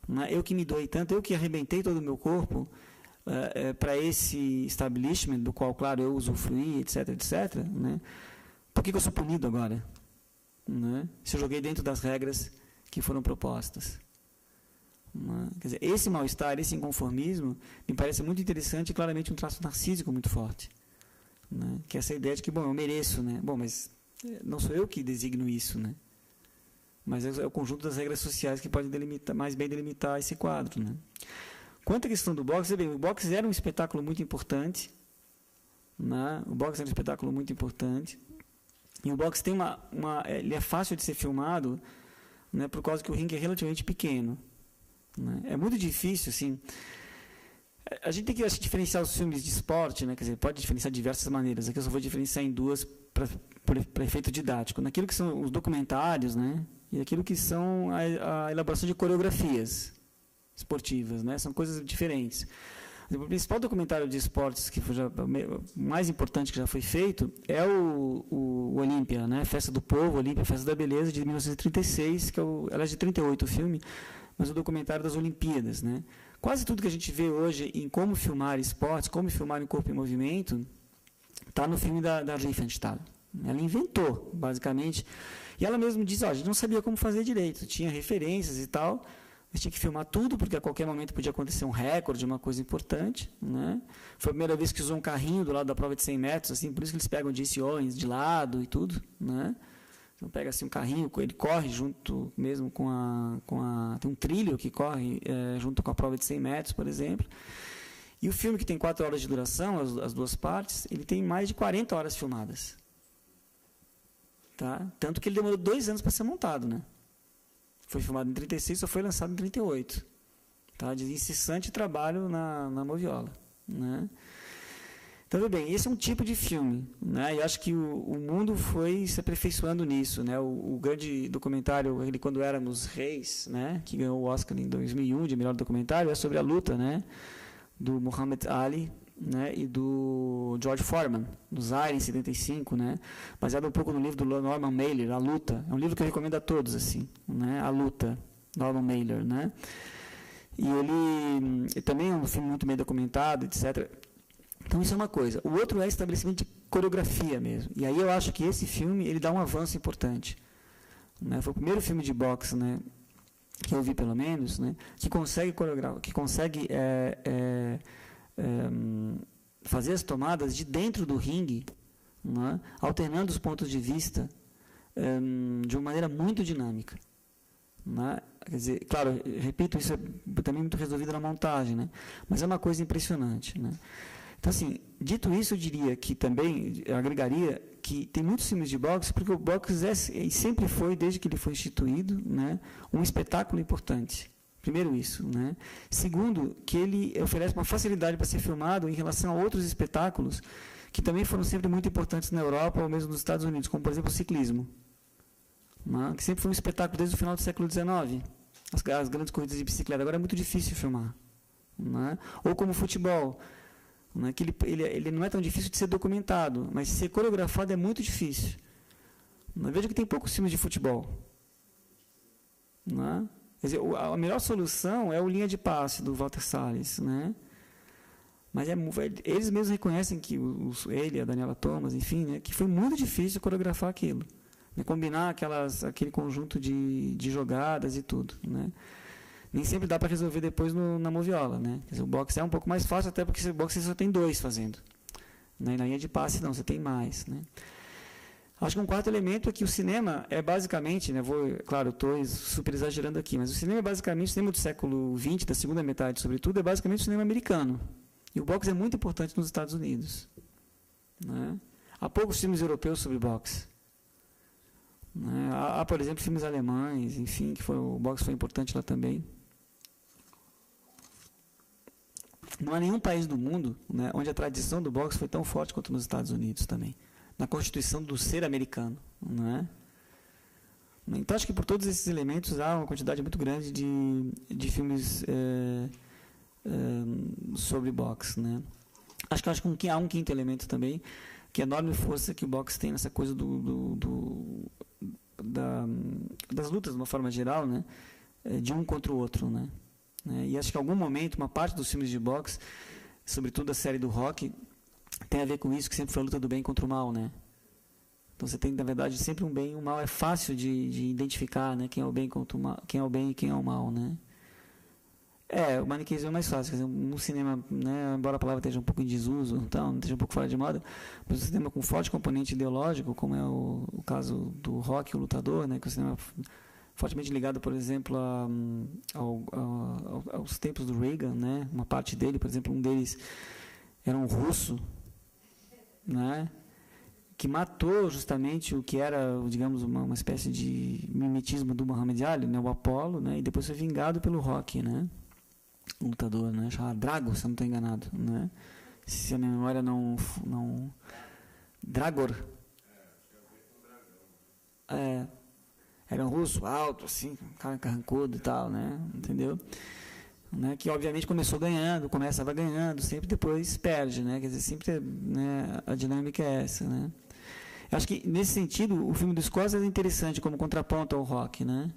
S1: né? Eu que me doei tanto, eu que arrebentei todo o meu corpo para esse establishment, do qual, claro, eu usufruí, etc, etc. Né? Por que eu sou punido agora? Né? Se eu joguei dentro das regras que foram propostas. Quer dizer, esse mal-estar, esse inconformismo, me parece muito interessante e claramente um traço narcísico muito forte. Né? Que é essa ideia de que, bom, eu mereço, né? Bom, mas não sou eu que designo isso, né? Mas é o conjunto das regras sociais que pode mais bem delimitar esse quadro. Né? Quanto à questão do boxe, o boxe era um espetáculo muito importante. Né? O boxe era um espetáculo muito importante. E o boxe tem ele é fácil de ser filmado, né, por causa que o ringue é relativamente pequeno. Né? É muito difícil, assim. A gente tem que diferenciar os filmes de esporte, né? Quer dizer, pode diferenciar de diversas maneiras. Aqui eu só vou diferenciar em duas para efeito didático. Naquilo que são os documentários, né? E aquilo que são a elaboração de coreografias esportivas, né? São coisas diferentes. O principal documentário de esportes que foi o mais importante que já foi feito é o Olímpia, né? Festa do Povo, Olímpia, Festa da Beleza, de 1936, que ela é de 38 o filme, mas o documentário das Olimpíadas, né? Quase tudo que a gente vê hoje em como filmar esportes, como filmar em corpo em movimento, está no filme da Riefenstahl. Ela inventou, basicamente, e ela mesma disse, a gente não sabia como fazer direito, tinha referências e tal, mas tinha que filmar tudo, porque a qualquer momento podia acontecer um recorde, uma coisa importante, né? Foi a primeira vez que usou um carrinho do lado da prova de 100 metros, assim, por isso que eles pegam Jesse Owens de lado e tudo, né? Então pega assim um carrinho, ele corre junto mesmo com a tem um trilho que corre junto com a prova de 100 metros, por exemplo. E o filme, que tem 4 horas de duração, as duas partes, ele tem mais de 40 horas filmadas. Tá? Tanto que ele demorou 2 anos para ser montado, né? Foi filmado em 36, só foi lançado em 38. Tá? De incessante trabalho na Moviola, né? Então, tudo bem, esse é um tipo de filme, né? E acho que o mundo foi se aperfeiçoando nisso, né? O grande documentário, ele Quando Éramos Reis, né? Que ganhou o Oscar em 2001 de melhor documentário, é sobre a luta, né? Do Muhammad Ali, né? E do George Foreman, do Zaire, em 75, né? Baseado um pouco no livro do Norman Mailer, A Luta. É um livro que eu recomendo a todos, assim, né? A Luta, Norman Mailer, né? E ele também é um filme muito bem documentado, etc. Então isso é uma coisa. O outro é estabelecimento de coreografia mesmo. E aí eu acho que esse filme ele dá um avanço importante, né? Foi o primeiro filme de boxe, né, que eu vi pelo menos, né, que consegue coreografar, que consegue fazer as tomadas de dentro do ringue, né, alternando os pontos de vista de uma maneira muito dinâmica, né? Quer dizer, claro, repito, isso é também muito resolvido na montagem, né? Mas é uma coisa impressionante, né? Então, assim, dito isso, eu diria que também, eu agregaria que tem muitos filmes de boxe, porque o boxe e sempre foi, desde que ele foi instituído, né, um espetáculo importante. Primeiro isso, né? Segundo, que ele oferece uma facilidade para ser filmado em relação a outros espetáculos que também foram sempre muito importantes na Europa ou mesmo nos Estados Unidos, como, por exemplo, o ciclismo, né, que sempre foi um espetáculo desde o final do século XIX. As grandes corridas de bicicleta, agora é muito difícil filmar, né? Ou como o futebol, né, que ele não é tão difícil de ser documentado, mas ser coreografado é muito difícil. Veja que tem poucos filmes de futebol, né? Quer dizer, a melhor solução é o Linha de Passe, do Walter Salles, né? Mas eles mesmos reconhecem que ele, a Daniela Thomas, enfim, né, que foi muito difícil coreografar aquilo, né, combinar aquele conjunto de jogadas e tudo, né? Nem sempre dá para resolver depois na moviola, né? Quer dizer, o boxe é um pouco mais fácil, até porque o boxe você só tem 2 fazendo, né? E na linha de passe não, você tem mais, né? Acho que um quarto elemento é que o cinema é basicamente, né, claro, estou super exagerando aqui, mas o cinema é basicamente, o cinema do século XX, da segunda metade, sobretudo, é basicamente o cinema americano. E o boxe é muito importante nos Estados Unidos, né? Há poucos filmes europeus sobre boxe, né? Há, por exemplo, filmes alemães, enfim, o boxe foi importante lá também. Não há nenhum país do mundo, né, onde a tradição do boxe foi tão forte quanto nos Estados Unidos também, na constituição do ser americano, né? Então, acho que por todos esses elementos há uma quantidade muito grande de filmes sobre boxe, né? Acho que há um quinto elemento também, que é a enorme força que o boxe tem nessa coisa das lutas, de uma forma geral, né, de um contra o outro, né? E acho que em algum momento, uma parte dos filmes de boxe, sobretudo a série do Rocky, tem a ver com isso, que sempre foi a luta do bem contra o mal, né? Então você tem, na verdade, sempre um bem e um mal. É fácil de identificar, né, quem é o bem contra o mal, quem é o bem e quem é o mal, né? O maniqueísmo é mais fácil. Quer dizer, no cinema, né, embora a palavra esteja um pouco em desuso, então, esteja um pouco fora de moda, mas um cinema com forte componente ideológico, como é o caso do Rocky, o Lutador, né, que é um cinema fortemente ligado, por exemplo, aos tempos do Reagan, né? Uma parte dele, por exemplo, um deles era um russo, né, que matou justamente o que era, digamos, uma espécie de mimetismo do Muhammad Ali, né, o Apollo, né, e depois foi vingado pelo Rocky, né? um lutador, né? Chamado Drago, se eu não estou enganado, né? Se a minha memória não Dragor. Era um russo alto, assim, um cara carrancudo e tal, né? Entendeu? Né? Que obviamente começava ganhando, sempre depois perde, né? Quer dizer, sempre, né, a dinâmica é essa, né? Eu acho que nesse sentido o filme do Scorsese é interessante como contraponto ao Rock, né?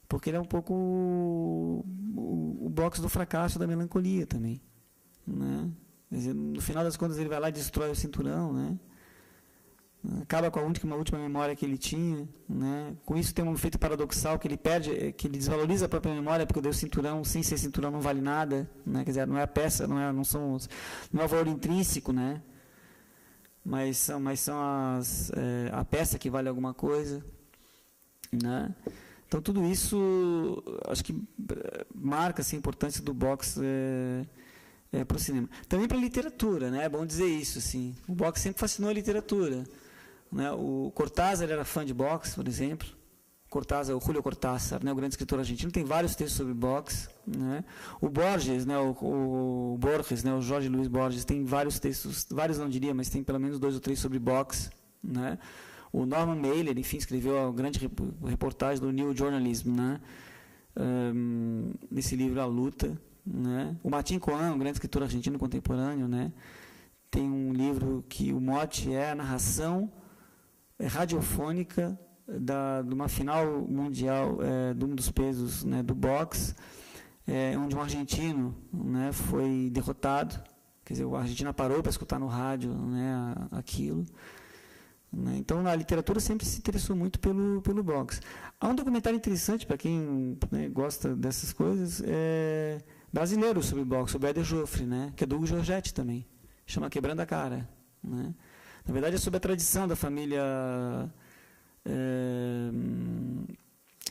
S1: Porque ele é um pouco o boxe do fracasso, da melancolia também, né? Quer dizer, no final das contas ele vai lá e destrói o cinturão, né? Acaba com a última memória que ele tinha, né? Com isso tem um efeito paradoxal que ele perde, que ele desvaloriza a própria memória, porque o cinturão, sem ser cinturão, não vale nada, né? Quer dizer, não é a peça, não é o valor intrínseco, né? Mas são a peça que vale alguma coisa, né? Então tudo isso acho que marca assim, a importância do boxe para o cinema. Também para a literatura, né? É bom dizer isso, assim. O boxe sempre fascinou a literatura, né? O Cortázar era fã de boxe, por exemplo. O Julio Cortázar, né? O grande escritor argentino, tem vários textos sobre boxe, né? O Borges, né? O Borges, né? O Jorge Luiz Borges tem vários textos, vários não diria, mas tem pelo menos 2 ou 3 sobre boxe, né? O Norman Mailer, enfim, escreveu a grande reportagem do New Journalism, né? Nesse livro A Luta, né? O Martín Coan, um grande escritor argentino contemporâneo, né? Tem um livro que o mote é a narração radiofônica de uma final mundial de um dos pesos, né, do boxe, onde um argentino, né, foi derrotado. Quer dizer, a Argentina parou para escutar no rádio, né, aquilo. Né? Então, a literatura sempre se interessou muito pelo boxe. Há um documentário interessante para quem, né, gosta dessas coisas, brasileiro sobre boxe, sobre Éder Joffre, né, que é do Hugo Giorgetti também. Chama Quebrando a Cara. Né? Na verdade, é sobre a tradição da família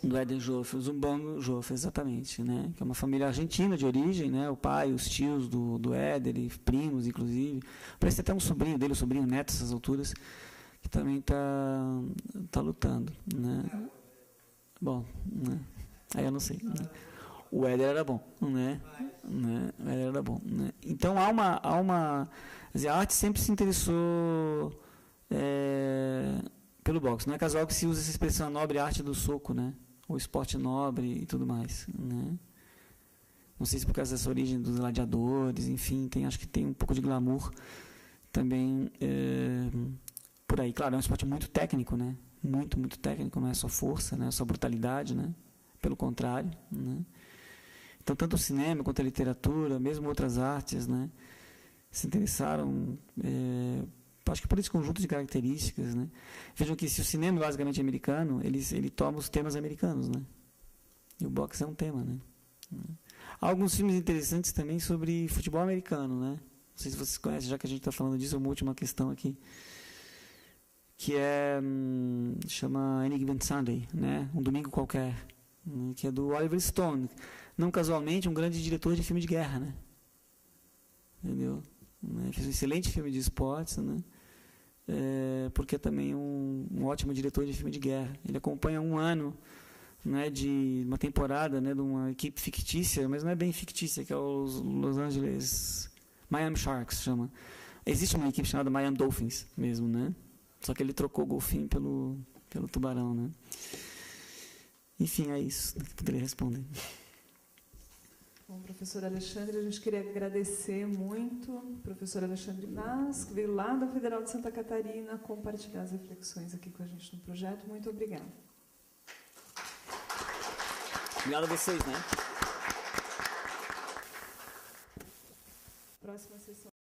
S1: do Éder Joffre, o Zumbano Joffre, exatamente, né? Que é uma família argentina de origem, né? O pai, os tios do Éder, e primos, inclusive. Parece até um sobrinho dele, um sobrinho neto, essas alturas, que também tá lutando, né? Bom, né? Aí eu não sei, né? O Éder era bom, né? O Éder era bom, né? Então há uma quer dizer, a arte sempre se interessou pelo boxe. Não é casual que se usa essa expressão nobre arte do soco, né? Ou esporte nobre e tudo mais, né? Não sei se por causa dessa origem dos gladiadores, enfim, acho que tem um pouco de glamour também por aí. Claro, é um esporte muito técnico, né? Muito, muito técnico, não é só força, não é só brutalidade, né? Pelo contrário, né? Então, tanto o cinema quanto a literatura, mesmo outras artes, né, se interessaram, acho que por esse conjunto de características, né? Vejam que se o cinema é basicamente americano, ele toma os temas americanos, né? E o boxe é um tema, né? Há alguns filmes interessantes também sobre futebol americano, né? Não sei se vocês conhecem, já que a gente está falando disso, uma última questão aqui, que chama Any Given Sunday, né? Um domingo qualquer, né? Que é do Oliver Stone, não casualmente um grande diretor de filme de guerra, né? Entendeu? Fez um excelente filme de esportes, né? Porque é também um ótimo diretor de filme de guerra. Ele acompanha um ano, né, de uma temporada, né, de uma equipe fictícia, mas não é bem fictícia, que é os Los Angeles Miami Sharks, chama. Existe uma equipe chamada Miami Dolphins mesmo, né? Só que ele trocou o golfinho pelo tubarão, né? Enfim, é isso que eu poderia responder.
S3: Bom, professor Alexandre, a gente queria agradecer muito ao professor Alexandre Mas, que veio lá da Federal de Santa Catarina compartilhar as reflexões aqui com a gente no projeto. Muito obrigada.
S1: Obrigado a vocês, né?
S3: Próxima sessão.